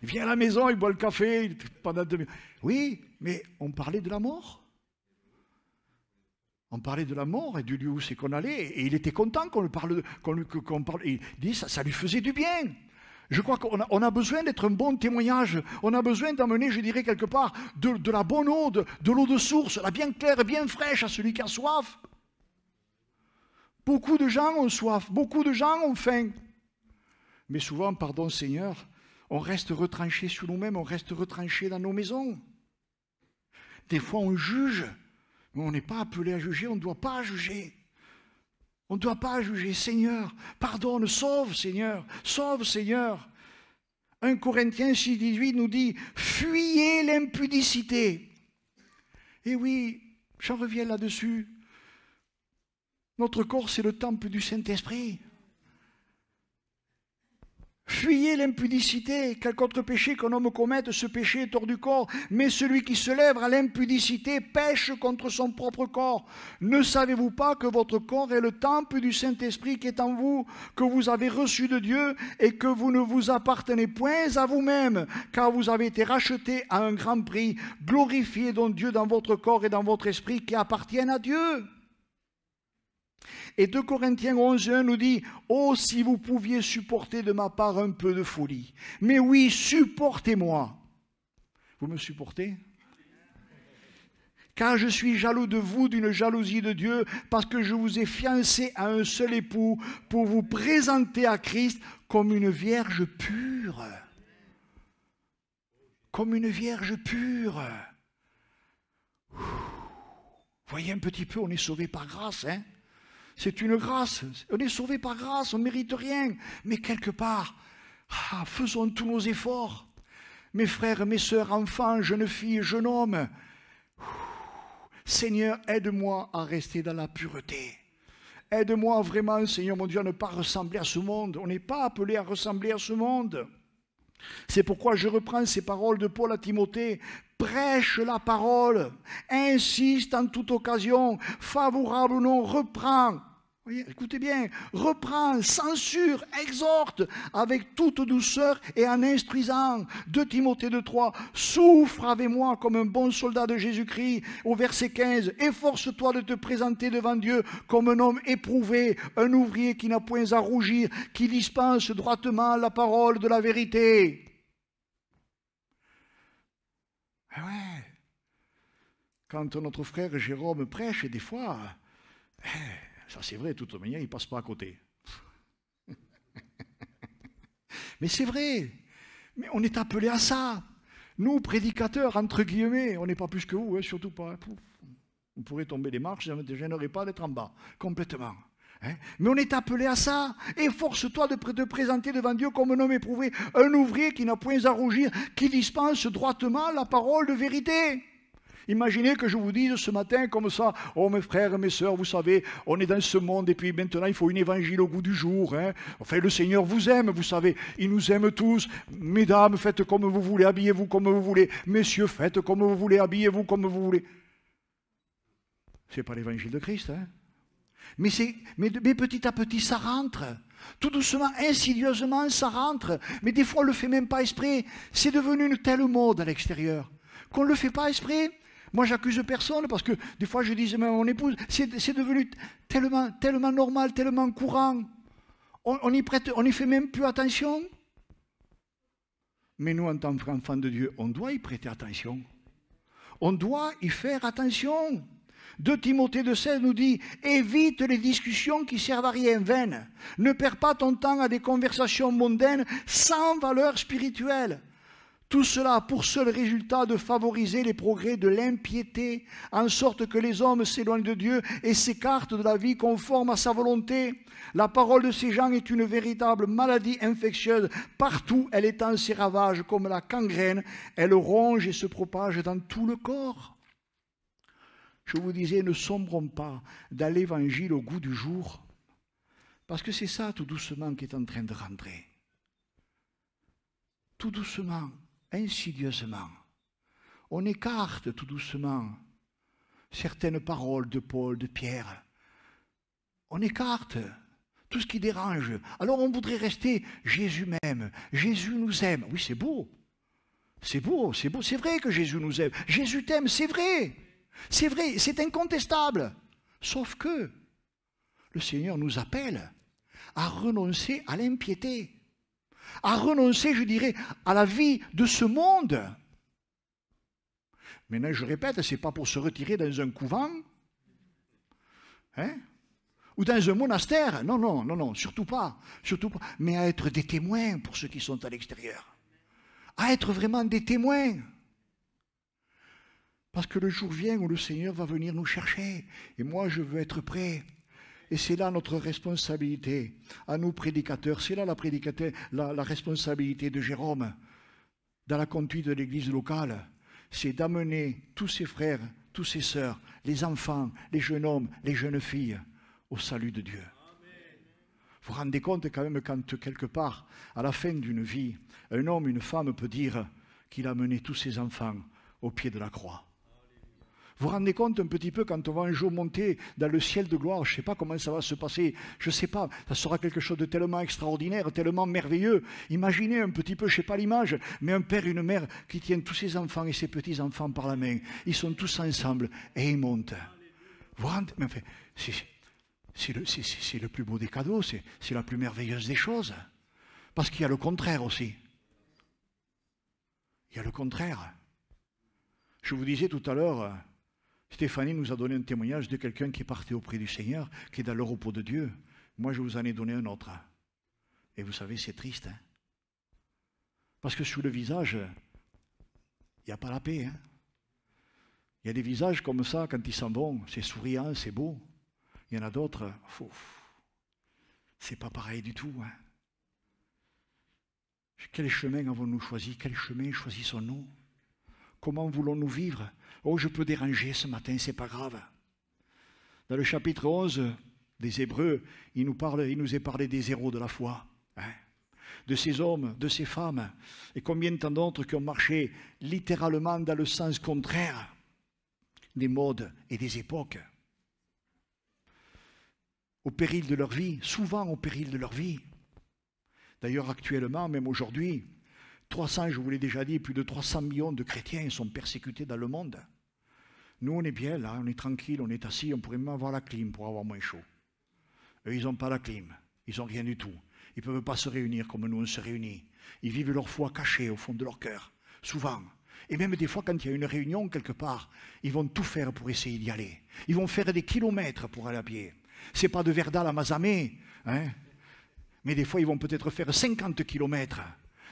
Il vient à la maison, il boit le café, pendant 2 minutes. Oui, mais on parlait de la mort. On parlait de la mort et du lieu où c'est qu'on allait, et il était content qu'on parle. Il dit ça lui faisait du bien. Je crois qu'on a besoin d'être un bon témoignage. On a besoin d'amener, je dirais, quelque part, de la bonne eau, de l'eau de source, la bien claire, bien fraîche à celui qui a soif. Beaucoup de gens ont soif, beaucoup de gens ont faim. Mais souvent, pardon Seigneur, on reste retranché sur nous-mêmes, on reste retranché dans nos maisons. Des fois, on juge. Mais on n'est pas appelé à juger, on ne doit pas juger. On ne doit pas juger. Seigneur, pardonne, sauve Seigneur, sauve Seigneur. 1 Corinthiens 6,18 nous dit, fuyez l'impudicité. Et oui, j'en reviens là-dessus. Notre corps, c'est le temple du Saint-Esprit. Fuyez l'impudicité, quelque autre péché qu'un homme commette, ce péché est hors du corps, mais celui qui se lève à l'impudicité pêche contre son propre corps. Ne savez-vous pas que votre corps est le temple du Saint-Esprit qui est en vous, que vous avez reçu de Dieu et que vous ne vous appartenez point à vous-même, car vous avez été rachetés à un grand prix. Glorifiez donc Dieu dans votre corps et dans votre esprit qui appartiennent à Dieu. Et 2 Corinthiens 11,1 nous dit « Oh, si vous pouviez supporter de ma part un peu de folie. Mais oui, supportez-moi. » Vous me supportez? Car je suis jaloux de vous d'une jalousie de Dieu, parce que je vous ai fiancé à un seul époux pour vous présenter à Christ comme une vierge pure. Comme une vierge pure. Voyez un petit peu, on est sauvé par grâce, hein? C'est une grâce, on est sauvé par grâce, on ne mérite rien. Mais quelque part, faisons tous nos efforts. Mes frères, mes sœurs, enfants, jeunes filles, jeunes hommes. Seigneur, aide-moi à rester dans la pureté. Aide-moi vraiment, Seigneur mon Dieu, à ne pas ressembler à ce monde. On n'est pas appelé à ressembler à ce monde. C'est pourquoi je reprends ces paroles de Paul à Timothée. Prêche la parole, insiste en toute occasion, favorable ou non, reprends. Voyez, écoutez bien, reprends, censure, exhorte avec toute douceur et en instruisant. 2 Timothée 2,3, souffre avec moi comme un bon soldat de Jésus-Christ. Au verset 15, efforce-toi de te présenter devant Dieu comme un homme éprouvé, un ouvrier qui n'a point à rougir, qui dispense droitement la parole de la vérité. Ah ouais. Quand notre frère Jérôme prêche, des fois, ça c'est vrai, de toute manière, il ne passe pas à côté. Mais c'est vrai. Mais on est appelé à ça. Nous, prédicateurs, entre guillemets, on n'est pas plus que vous, hein, surtout pas. On pourrait tomber des marches, ça ne me gênerait pas d'être en bas, complètement. Hein? Mais on est appelé à ça. Efforce-toi de te présenter devant Dieu comme un homme éprouvé, un ouvrier qui n'a point à rougir, qui dispense droitement la parole de vérité. Imaginez que je vous dise ce matin comme ça, oh mes frères et mes sœurs, vous savez, on est dans ce monde et puis maintenant il faut une évangile au goût du jour. Hein. Enfin le Seigneur vous aime, vous savez, il nous aime tous. Mesdames, faites comme vous voulez, habillez-vous comme vous voulez. Messieurs, faites comme vous voulez, habillez-vous comme vous voulez. C'est pas l'évangile de Christ. Hein. Mais petit à petit ça rentre. Tout doucement, insidieusement, ça rentre. Mais des fois on ne le fait même pas exprès. C'est devenu une telle mode à l'extérieur qu'on ne le fait pas exprès. Moi, j'accuse personne parce que des fois, je dis même à mon épouse, c'est devenu tellement normal, tellement courant. On n'y fait même plus attention. Mais nous, en tant qu'enfants de Dieu, on doit y prêter attention. On doit y faire attention. 2 Timothée 2,16 nous dit « Évite les discussions qui servent à rien, vaines. Ne perds pas ton temps à des conversations mondaines sans valeur spirituelle. » Tout cela a pour seul résultat de favoriser les progrès de l'impiété, en sorte que les hommes s'éloignent de Dieu et s'écartent de la vie conforme à sa volonté. La parole de ces gens est une véritable maladie infectieuse. Partout, elle étend ses ravages comme la gangrène. Elle ronge et se propage dans tout le corps. Je vous disais, ne sombrons pas dans l'évangile au goût du jour, parce que c'est ça, tout doucement, qui est en train de rentrer. Tout doucement. Insidieusement, on écarte tout doucement certaines paroles de Paul, de Pierre. On écarte tout ce qui dérange. Alors on voudrait rester Jésus m'aime, Jésus nous aime. Oui, c'est beau. C'est beau, c'est beau, c'est vrai que Jésus nous aime. Jésus t'aime, c'est vrai. C'est vrai, c'est incontestable. Sauf que le Seigneur nous appelle à renoncer à l'impiété. À renoncer, je dirais, à la vie de ce monde. Maintenant, je répète, ce n'est pas pour se retirer dans un couvent, hein, ou dans un monastère. Non, non, non, non, surtout pas. Mais à être des témoins pour ceux qui sont à l'extérieur. À être vraiment des témoins. Parce que le jour vient où le Seigneur va venir nous chercher. Et moi, je veux être prêt. Et c'est là notre responsabilité, à nous prédicateurs, c'est là la responsabilité de Jérôme, dans la conduite de l'église locale, c'est d'amener tous ses frères, tous ses sœurs, les enfants, les jeunes hommes, les jeunes filles, au salut de Dieu. Vous vous rendez compte quand même quand quelque part, à la fin d'une vie, un homme, une femme peut dire qu'il a mené tous ses enfants au pied de la croix. Vous vous rendez compte un petit peu quand on va un jour monter dans le ciel de gloire, je ne sais pas comment ça va se passer, je ne sais pas, ça sera quelque chose de tellement extraordinaire, tellement merveilleux. Imaginez un petit peu, je ne sais pas l'image, mais un père et une mère qui tiennent tous ses enfants et ses petits-enfants par la main. Ils sont tous ensemble et ils montent. Vous vous rendez, mais enfin, c'est le plus beau des cadeaux, c'est la plus merveilleuse des choses. Parce qu'il y a le contraire aussi. Il y a le contraire. Je vous disais tout à l'heure, Stéphanie nous a donné un témoignage de quelqu'un qui est parti auprès du Seigneur, qui est dans le repos de Dieu. Moi, je vous en ai donné un autre. Et vous savez, c'est triste. Hein, parce que sous le visage, il n'y a pas la paix. Hein. Il y a des visages comme ça, quand ils sont bons, c'est souriant, c'est beau. Il y en a d'autres, c'est pas pareil du tout. Hein. Quel chemin avons-nous choisi? Quel chemin choisissons-nous? Comment voulons-nous vivre? Oh, je peux déranger ce matin, c'est pas grave. Dans le chapitre 11 des Hébreux, il nous est parlé des héros de la foi, hein, de ces hommes, de ces femmes, et combien tant d'autres qui ont marché littéralement dans le sens contraire des modes et des époques, au péril de leur vie, souvent au péril de leur vie. D'ailleurs, actuellement, même aujourd'hui, 300, je vous l'ai déjà dit, plus de 300 millions de chrétiens sont persécutés dans le monde. Nous, on est bien là, on est tranquille, on est assis, on pourrait même avoir la clim pour avoir moins chaud. Eux, ils n'ont pas la clim, ils n'ont rien du tout. Ils ne peuvent pas se réunir comme nous on se réunit. Ils vivent leur foi cachée au fond de leur cœur, souvent. Et même des fois, quand il y a une réunion quelque part, ils vont tout faire pour essayer d'y aller. Ils vont faire des kilomètres pour aller à pied. Ce n'est pas de Verdal à Mazamet, hein, mais des fois, ils vont peut-être faire 50 kilomètres,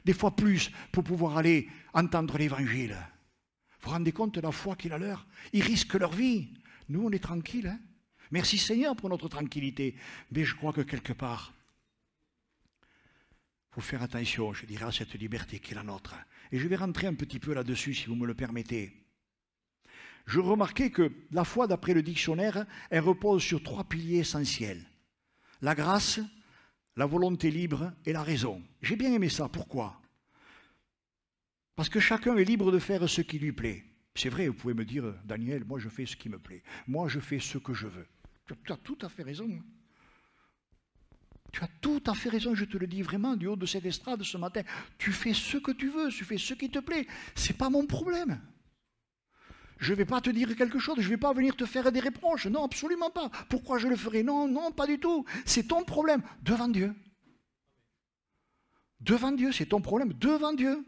des fois plus, pour pouvoir aller entendre l'évangile. Vous vous rendez compte de la foi qu'il a leur? Ils risquent leur vie. Nous, on est tranquilles, hein. Merci Seigneur pour notre tranquillité. Mais je crois que quelque part, il faut faire attention, je dirais, à cette liberté qui est la nôtre. Et je vais rentrer un petit peu là-dessus, si vous me le permettez. Je remarquais que la foi, d'après le dictionnaire, elle repose sur 3 piliers essentiels. La grâce, la volonté libre et la raison. J'ai bien aimé ça. Pourquoi? Parce que chacun est libre de faire ce qui lui plaît. C'est vrai, vous pouvez me dire, Daniel, moi je fais ce qui me plaît. Moi je fais ce que je veux. Tu as tout à fait raison. Tu as tout à fait raison, je te le dis vraiment du haut de cette estrade ce matin. Tu fais ce que tu veux, tu fais ce qui te plaît. Ce n'est pas mon problème. Je ne vais pas te dire quelque chose, je ne vais pas venir te faire des reproches. Non, absolument pas. Pourquoi je le ferais? Non, non, pas du tout. C'est ton problème devant Dieu. Devant Dieu, c'est ton problème devant Dieu.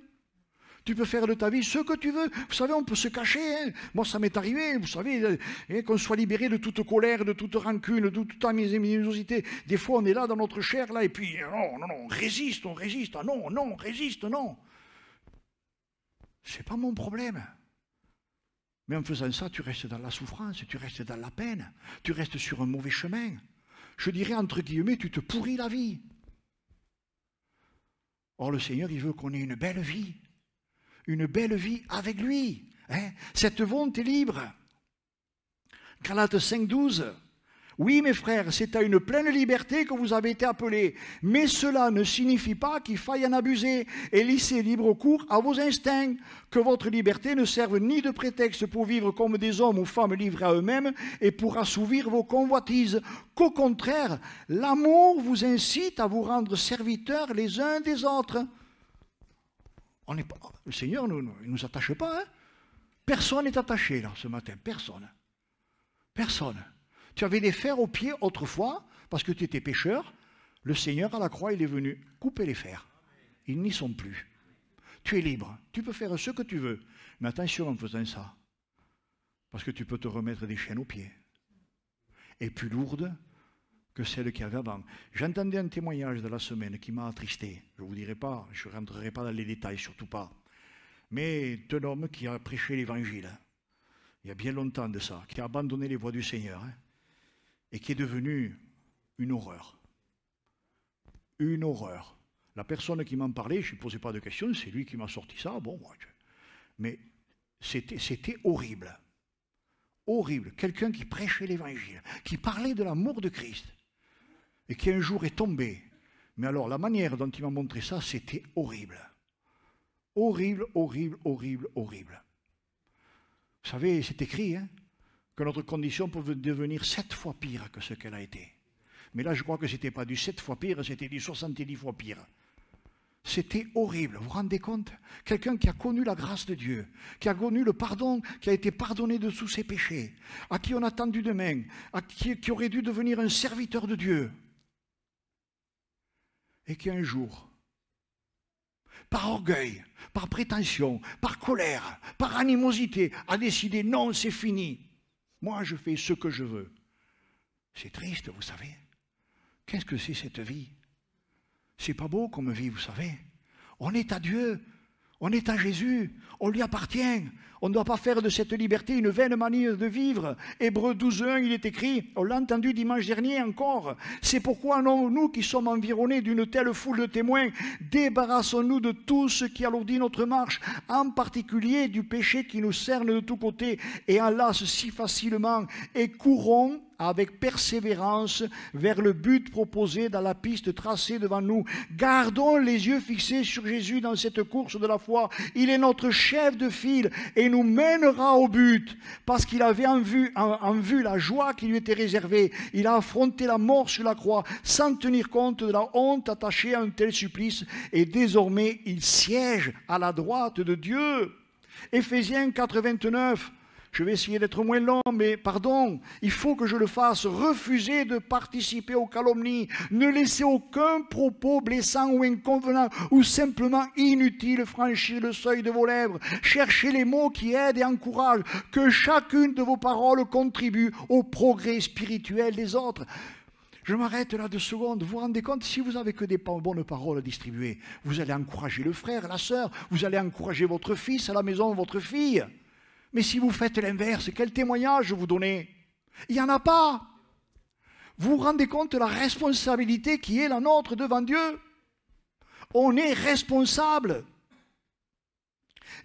Tu peux faire de ta vie ce que tu veux. Vous savez, on peut se cacher. Hein. Moi, ça m'est arrivé, vous savez, qu'on soit libéré de toute colère, de toute rancune, de toute animosité. Des fois, on est là dans notre chair, là, et puis, non, non, non, on résiste. Ah non, non, on résiste, non. C'est pas mon problème. Mais en faisant ça, tu restes dans la souffrance, tu restes dans la peine, tu restes sur un mauvais chemin. Je dirais, entre guillemets, tu te pourris la vie. Or, le Seigneur, il veut qu'on ait une belle vie avec lui. Hein? Cette volonté libre. Galates 5,12. Oui, mes frères, c'est à une pleine liberté que vous avez été appelés, mais cela ne signifie pas qu'il faille en abuser et laisser libre cours à vos instincts, que votre liberté ne serve ni de prétexte pour vivre comme des hommes ou femmes livrés à eux-mêmes et pour assouvir vos convoitises, qu'au contraire, l'amour vous incite à vous rendre serviteurs les uns des autres. Le Seigneur ne nous attache pas. Hein? Personne n'est attaché là ce matin. Personne. Personne. Tu avais des fers aux pieds autrefois parce que tu étais pécheur. Le Seigneur à la croix, il est venu couper les fers. Ils n'y sont plus. Tu es libre. Tu peux faire ce que tu veux. Mais attention en faisant ça. Parce que tu peux te remettre des chaînes aux pieds. Et plus lourdes que celles qu'il y avait avant. J'entendais un témoignage de la semaine qui m'a attristé. Je ne vous dirai pas, je ne rentrerai pas dans les détails, surtout pas. Mais d'un homme qui a prêché l'évangile, il y a bien longtemps de ça, qui a abandonné les voies du Seigneur, hein, et qui est devenu une horreur. Une horreur. La personne qui m'en parlait, je ne posais pas de questions, c'est lui qui m'a sorti ça, bon, mais c'était horrible. Horrible. Quelqu'un qui prêchait l'évangile, qui parlait de l'amour de Christ, et qui un jour est tombé. Mais alors, la manière dont il m'a montré ça, c'était horrible. Horrible, horrible, horrible, horrible. Vous savez, c'est écrit, hein, que notre condition peut devenir 7 fois pire que ce qu'elle a été. Mais là, je crois que ce n'était pas du 7 fois pire, c'était du 70 fois pire. C'était horrible, vous vous rendez compte? Quelqu'un qui a connu la grâce de Dieu, qui a connu le pardon, qui a été pardonné de tous ses péchés, à qui on a tendu de main, qui aurait dû devenir un serviteur de Dieu, et qui un jour, par orgueil, par prétention, par colère, par animosité, a décidé non, c'est fini. Moi, je fais ce que je veux. C'est triste, vous savez. Qu'est-ce que c'est cette vie? C'est pas beau comme vie, vous savez. On est à Dieu, on est à Jésus, on lui appartient. On ne doit pas faire de cette liberté une vaine manière de vivre. Hébreux 12:1, il est écrit, on l'a entendu dimanche dernier encore. C'est pourquoi nous qui sommes environnés d'une telle foule de témoins, débarrassons-nous de tout ce qui alourdit notre marche, en particulier du péché qui nous cerne de tous côtés et enlace si facilement, et courons avec persévérance vers le but proposé dans la piste tracée devant nous. Gardons les yeux fixés sur Jésus dans cette course de la foi. Il est notre chef de file et nous mènera au but parce qu'il avait en vue la joie qui lui était réservée. Il a affronté la mort sur la croix sans tenir compte de la honte attachée à un tel supplice et désormais il siège à la droite de Dieu. Éphésiens 4, 29. Je vais essayer d'être moins long, mais pardon, il faut que je le fasse. Refusez de participer aux calomnies. Ne laissez aucun propos blessant ou inconvenant ou simplement inutile franchir le seuil de vos lèvres. Cherchez les mots qui aident et encouragent. Que chacune de vos paroles contribue au progrès spirituel des autres. Je m'arrête là 2 secondes. Vous vous rendez compte, si vous n'avez que des bonnes paroles à distribuer, vous allez encourager le frère, la sœur, vous allez encourager votre fils à la maison, votre fille. Mais si vous faites l'inverse, quel témoignage vous donnez? Il n'y en a pas. Vous vous rendez compte de la responsabilité qui est la nôtre devant Dieu? On est responsable.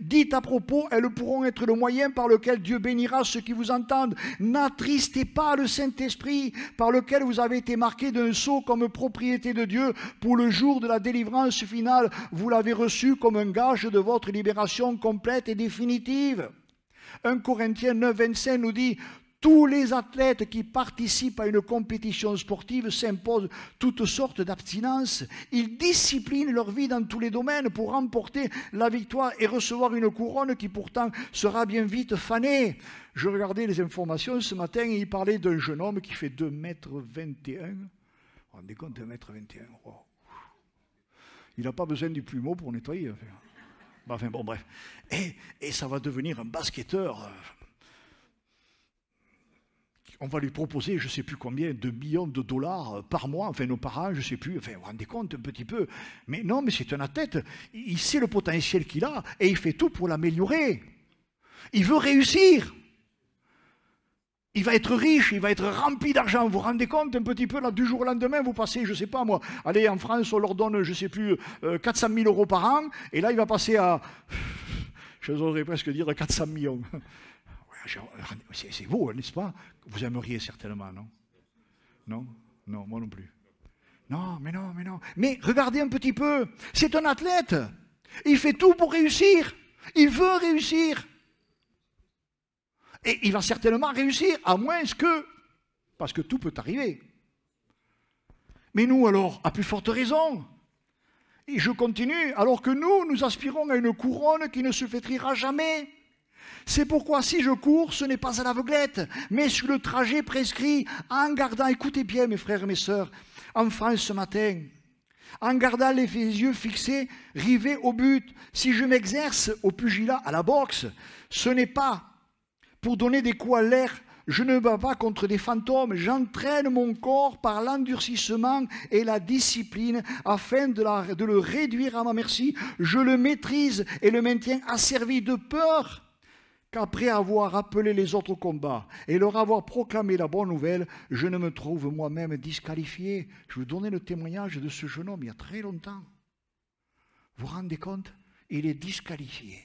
Dites à propos, elles pourront être le moyen par lequel Dieu bénira ceux qui vous entendent. N'attristez pas le Saint-Esprit par lequel vous avez été marqués d'un sceau comme propriété de Dieu pour le jour de la délivrance finale. Vous l'avez reçu comme un gage de votre libération complète et définitive. 1 Corinthiens 9, 25 nous dit « Tous les athlètes qui participent à une compétition sportive s'imposent toutes sortes d'abstinences. Ils disciplinent leur vie dans tous les domaines pour remporter la victoire et recevoir une couronne qui pourtant sera bien vite fanée. » Je regardais les informations ce matin et il parlait d'un jeune homme qui fait 2,21 m. Vous vous rendez compte, 2,21 m. Wow. Il n'a pas besoin du plumeau pour nettoyer. Enfin bon, bref. Et ça va devenir un basketteur. On va lui proposer, je ne sais plus combien, de millions de dollars par mois, enfin nos parents, je ne sais plus, enfin vous vous rendez compte un petit peu. Mais non, mais c'est un athlète, il sait le potentiel qu'il a et il fait tout pour l'améliorer. Il veut réussir. Il va être riche, il va être rempli d'argent. Vous vous rendez compte un petit peu, là, du jour au lendemain, vous passez, je ne sais pas moi, allez, en France, on leur donne, je ne sais plus, 400 000 euros par an, et là, il va passer à, j'oserais presque dire, 400 millions. C'est vous, n'est-ce pas? Vous aimeriez certainement, non? Non? Non, moi non plus. Non, mais non, mais non. Mais regardez un petit peu, c'est un athlète. Il fait tout pour réussir. Il veut réussir. Et il va certainement réussir, à moins que... Parce que tout peut arriver. Mais nous, alors, à plus forte raison. Et je continue, alors que nous aspirons à une couronne qui ne se flétrira jamais. C'est pourquoi si je cours, ce n'est pas à l'aveuglette, mais sur le trajet prescrit, en gardant, écoutez bien mes frères et mes sœurs, en France ce matin, en gardant les yeux fixés, rivés au but. Si je m'exerce au pugilat, à la boxe, ce n'est pas pour donner des coups à l'air. Je ne bats pas contre des fantômes, j'entraîne mon corps par l'endurcissement et la discipline afin de le réduire à ma merci. Je le maîtrise et le maintiens asservi de peur qu'après avoir appelé les autres au combat et leur avoir proclamé la bonne nouvelle, je ne me trouve moi-même disqualifié. Je vous donnais le témoignage de ce jeune homme il y a très longtemps. Vous vous rendez compte? Il est disqualifié.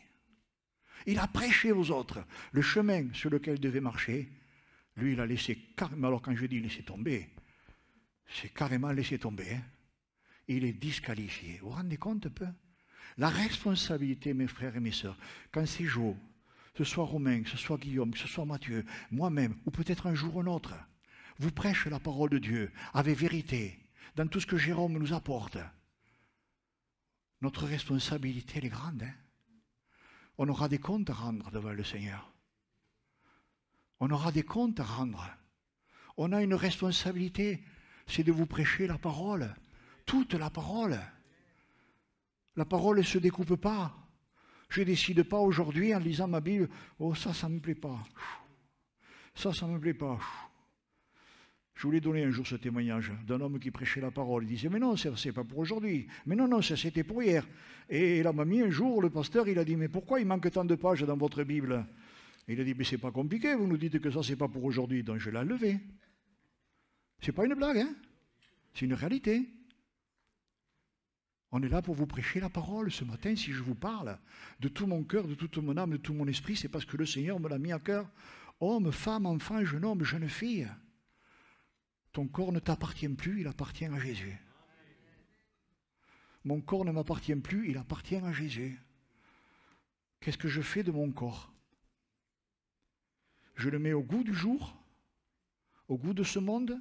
Il a prêché aux autres le chemin sur lequel il devait marcher. Lui, il a laissé carrément, alors quand je dis laisser tomber, c'est carrément laisser tomber. Hein. Il est disqualifié. Vous vous rendez compte un peu? La responsabilité, mes frères et mes sœurs, quand c'est Jo, que ce soit Romain, que ce soit Guillaume, que ce soit Mathieu, moi-même, ou peut-être un jour ou un autre, vous prêchez la parole de Dieu avec vérité, dans tout ce que Jérôme nous apporte. Notre responsabilité, elle est grande. Hein? On aura des comptes à rendre devant le Seigneur. On aura des comptes à rendre. On a une responsabilité, c'est de vous prêcher la parole, toute la parole. La parole ne se découpe pas. Je ne décide pas aujourd'hui en lisant ma Bible, oh ça ne me plaît pas. Ça ne me plaît pas. Je voulais donner un jour ce témoignage d'un homme qui prêchait la parole. Il disait, mais non, c'est pas pour aujourd'hui. Mais non, ça c'était pour hier. Et la mamie, un jour, le pasteur, il a dit, mais pourquoi il manque tant de pages dans votre Bible? Et il a dit, mais c'est pas compliqué, vous nous dites que ça c'est pas pour aujourd'hui. Donc je l'ai enlevé. C'est pas une blague, hein? C'est une réalité. On est là pour vous prêcher la parole ce matin. Si je vous parle de tout mon cœur, de toute mon âme, de tout mon esprit, c'est parce que le Seigneur me l'a mis à cœur. Homme, femme, enfant, jeune homme, jeune fille. Ton corps ne t'appartient plus, il appartient à Jésus. Mon corps ne m'appartient plus, il appartient à Jésus. Qu'est-ce que je fais de mon corps? Je le mets au goût du jour, au goût de ce monde,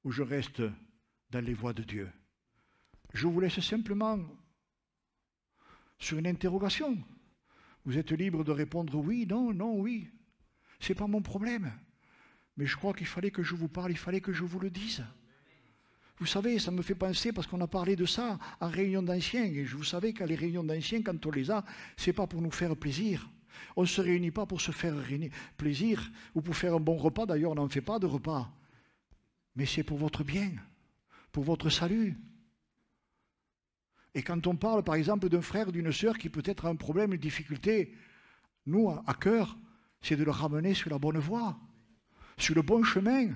ou je reste dans les voies de Dieu? Je vous laisse simplement sur une interrogation. Vous êtes libre de répondre oui, non, non, oui. Ce n'est pas mon problème. Mais je crois qu'il fallait que je vous parle, il fallait que je vous le dise. Vous savez, ça me fait penser, parce qu'on a parlé de ça en réunion d'anciens, et vous savez qu'à les réunions d'anciens, quand on les a, ce n'est pas pour nous faire plaisir. On ne se réunit pas pour se faire plaisir, ou pour faire un bon repas, d'ailleurs on n'en fait pas de repas. Mais c'est pour votre bien, pour votre salut. Et quand on parle par exemple d'un frère, d'une sœur qui peut-être a un problème, une difficulté, nous, à cœur, c'est de le ramener sur la bonne voie, sur le bon chemin.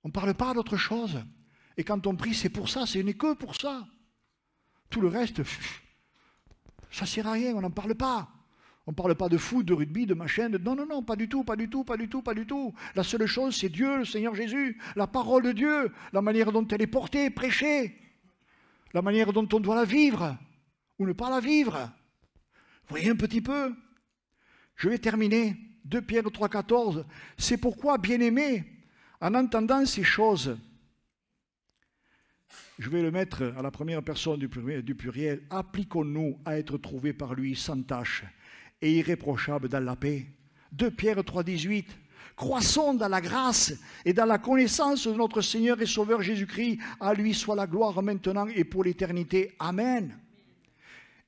On ne parle pas d'autre chose. Et quand on prie, c'est pour ça, ce n'est que pour ça. Tout le reste, ça ne sert à rien, on n'en parle pas. On ne parle pas de foot, de rugby, de machin, de... Non, non, non, pas du tout, pas du tout, pas du tout, pas du tout. La seule chose, c'est Dieu, le Seigneur Jésus, la parole de Dieu, la manière dont elle est portée, prêchée, la manière dont on doit la vivre, ou ne pas la vivre. Vous voyez un petit peu? Je vais terminer. 2 Pierre 3,14. C'est pourquoi, bien-aimés, en entendant ces choses, je vais le mettre à la première personne du pluriel, appliquons-nous à être trouvés par lui sans tache et irréprochables dans la paix. 2 Pierre 3,18. Croissons dans la grâce et dans la connaissance de notre Seigneur et Sauveur Jésus-Christ. À lui soit la gloire maintenant et pour l'éternité. Amen.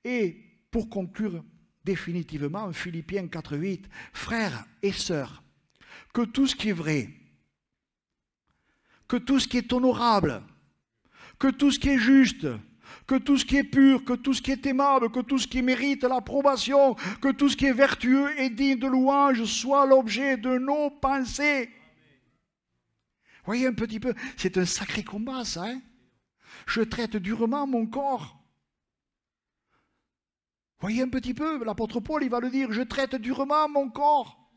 Et pour conclure définitivement, Philippiens 4,8, frères et sœurs, que tout ce qui est vrai, que tout ce qui est honorable, que tout ce qui est juste, que tout ce qui est pur, que tout ce qui est aimable, que tout ce qui mérite l'approbation, que tout ce qui est vertueux et digne de louange soit l'objet de nos pensées. Voyez un petit peu, c'est un sacré combat ça, hein? Je traite durement mon corps. Voyez un petit peu, l'apôtre Paul, il va le dire, je traite durement mon corps,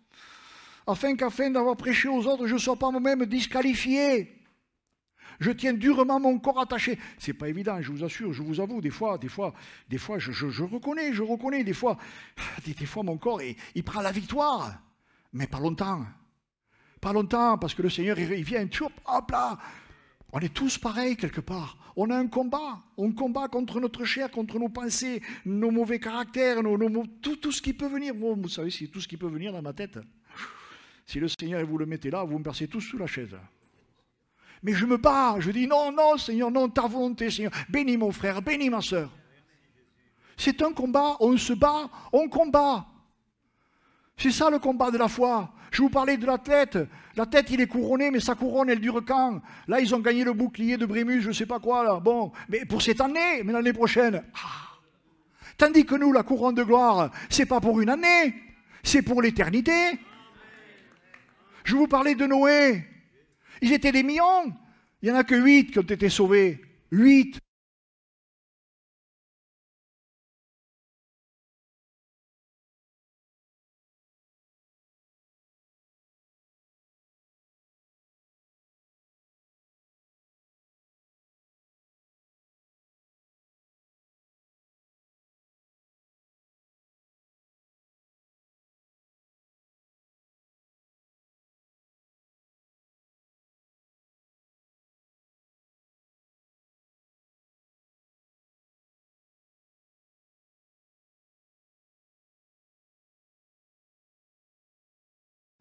afin d'avoir prêché aux autres, je ne sois pas moi-même disqualifié. Je tiens durement mon corps attaché. Ce n'est pas évident, je vous assure, je vous avoue, des fois, je reconnais, des fois mon corps, il prend la victoire, mais pas longtemps. Pas longtemps, parce que le Seigneur, il vient, hop là. On est tous pareils quelque part. On a un combat. On combat contre notre chair, contre nos pensées, nos mauvais caractères, tout ce qui peut venir. Moi, vous savez, c'est tout ce qui peut venir dans ma tête. Si le Seigneur, vous le mettez là, vous me percez tous sous la chaise. Mais je me bats, je dis non, non, Seigneur, non, ta volonté, Seigneur. Bénis mon frère, bénis ma soeur. C'est un combat, on se bat, on combat. C'est ça le combat de la foi. Je vous parlais de l'athlète. L'athlète, il est couronné, mais sa couronne, elle dure quand? Là, ils ont gagné le bouclier de Brémus, je ne sais pas quoi, là. Bon, mais pour cette année, mais l'année prochaine. Tandis que nous, la couronne de gloire, ce n'est pas pour une année, c'est pour l'éternité. Je vous parlais de Noé. Ils étaient des millions. Il n'y en a que 8 qui ont été sauvés. 8.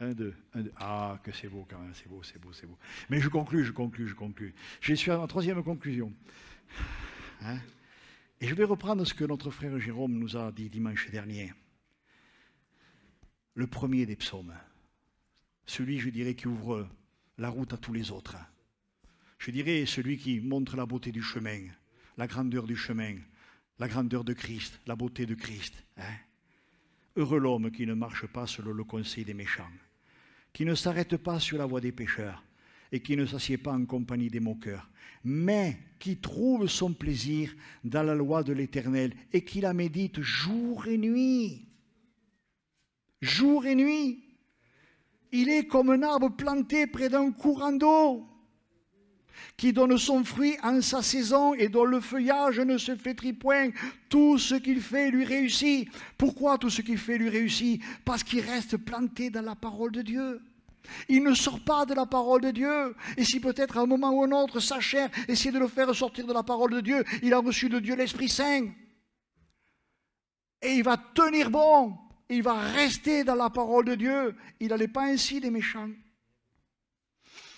Un, deux. Ah, que c'est beau quand même, c'est beau. Mais je conclus. Je suis à ma troisième conclusion. Hein? Et je vais reprendre ce que notre frère Jérôme nous a dit dimanche dernier. Le premier des psaumes. Celui, je dirais, qui ouvre la route à tous les autres. Je dirais celui qui montre la beauté du chemin, la grandeur du chemin, la grandeur de Christ, la beauté de Christ. Hein? Heureux l'homme qui ne marche pas selon le conseil des méchants, qui ne s'arrête pas sur la voie des pécheurs et qui ne s'assied pas en compagnie des moqueurs, mais qui trouve son plaisir dans la loi de l'Éternel et qui la médite jour et nuit. Jour et nuit. Il est comme un arbre planté près d'un courant d'eau, qui donne son fruit en sa saison et dont le feuillage ne se flétrit point. Tout ce qu'il fait lui réussit. Pourquoi tout ce qu'il fait lui réussit? Parce qu'il reste planté dans la parole de Dieu. Il ne sort pas de la parole de Dieu. Et si peut-être à un moment ou un autre, sa chair essaie de le faire sortir de la parole de Dieu, il a reçu de Dieu l'Esprit Saint. Et il va tenir bon. Il va rester dans la parole de Dieu. Il n'allait pas ainsi des méchants.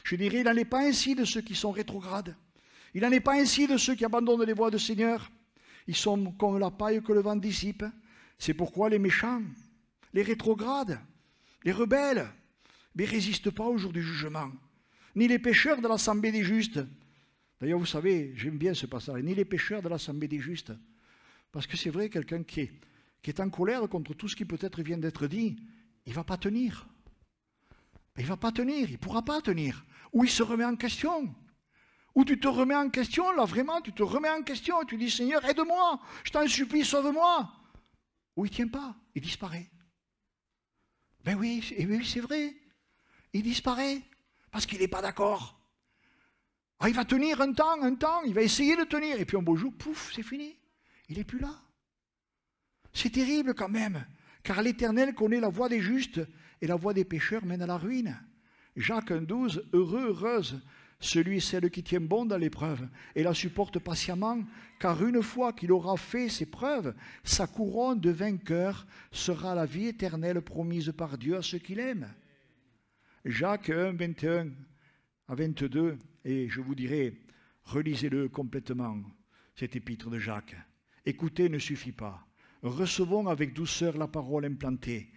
Je dirais, il n'en est pas ainsi de ceux qui sont rétrogrades. Il n'en est pas ainsi de ceux qui abandonnent les voies du Seigneur. Ils sont comme la paille que le vent dissipe. C'est pourquoi les méchants, les rétrogrades, les rebelles, ne résistent pas au jour du jugement. Ni les pécheurs de l'assemblée des justes. D'ailleurs, vous savez, j'aime bien ce passage. Ni les pécheurs de l'assemblée des justes. Parce que c'est vrai, quelqu'un qui est en colère contre tout ce qui peut-être vient d'être dit, il ne va pas tenir. Il ne va pas tenir, il ne pourra pas tenir. Ou il se remet en question. Ou tu te remets en question, là vraiment, tu te remets en question. Tu dis, Seigneur, aide-moi, je t'en supplie, sauve-moi. Ou il ne tient pas, il disparaît. Ben oui, c'est vrai. Il disparaît parce qu'il n'est pas d'accord. Ah, il va tenir un temps, il va essayer de tenir. Et puis un beau jour, pouf, c'est fini. Il n'est plus là. C'est terrible quand même, car l'Éternel connaît la voie des justes et la voie des pécheurs mène à la ruine. Jacques 1,12, heureux, heureuse, celui et celle qui tient bon dans l'épreuve et la supporte patiemment, car une fois qu'il aura fait ses preuves, sa couronne de vainqueur sera la vie éternelle promise par Dieu à ceux qu'il aime. Jacques 1, 21 à 22, et je vous dirai, relisez-le complètement, cet épître de Jacques. Écouter ne suffit pas. Recevons avec douceur la parole implantée,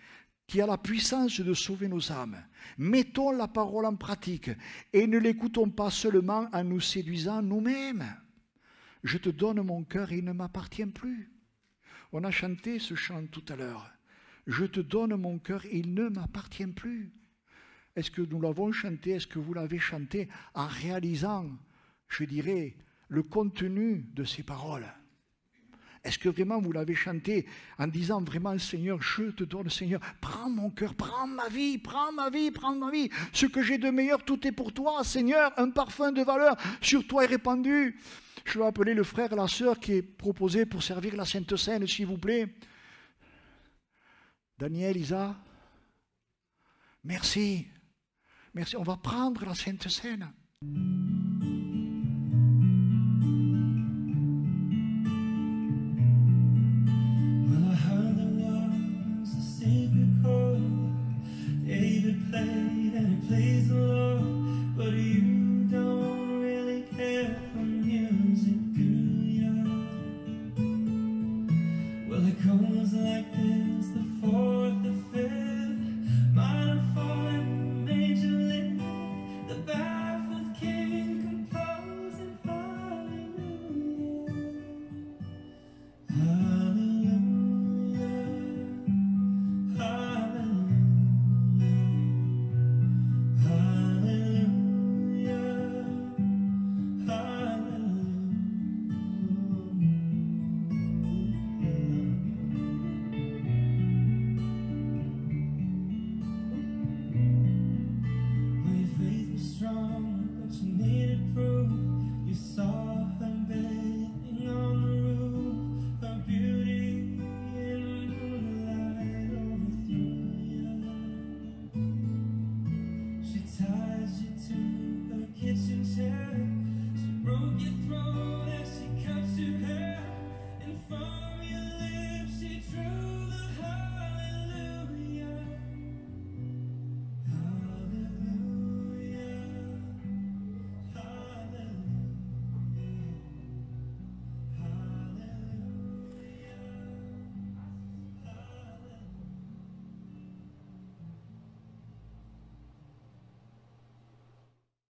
qui a la puissance de sauver nos âmes. Mettons la parole en pratique et ne l'écoutons pas seulement en nous séduisant nous-mêmes. Je te donne mon cœur et il ne m'appartient plus. On a chanté ce chant tout à l'heure. Je te donne mon cœur et il ne m'appartient plus. Est-ce que nous l'avons chanté? Est-ce que vous l'avez chanté en réalisant, je dirais, le contenu de ces paroles? Est-ce que vraiment vous l'avez chanté en disant vraiment, Seigneur, je te donne, Seigneur, prends mon cœur, prends ma vie, prends ma vie, prends ma vie. Ce que j'ai de meilleur, tout est pour toi, Seigneur, un parfum de valeur sur toi est répandu. Je vais appeler le frère et la sœur qui est proposé pour servir la Sainte Seine, s'il vous plaît. Daniel, Isa, merci. Merci, on va prendre la Sainte Seine.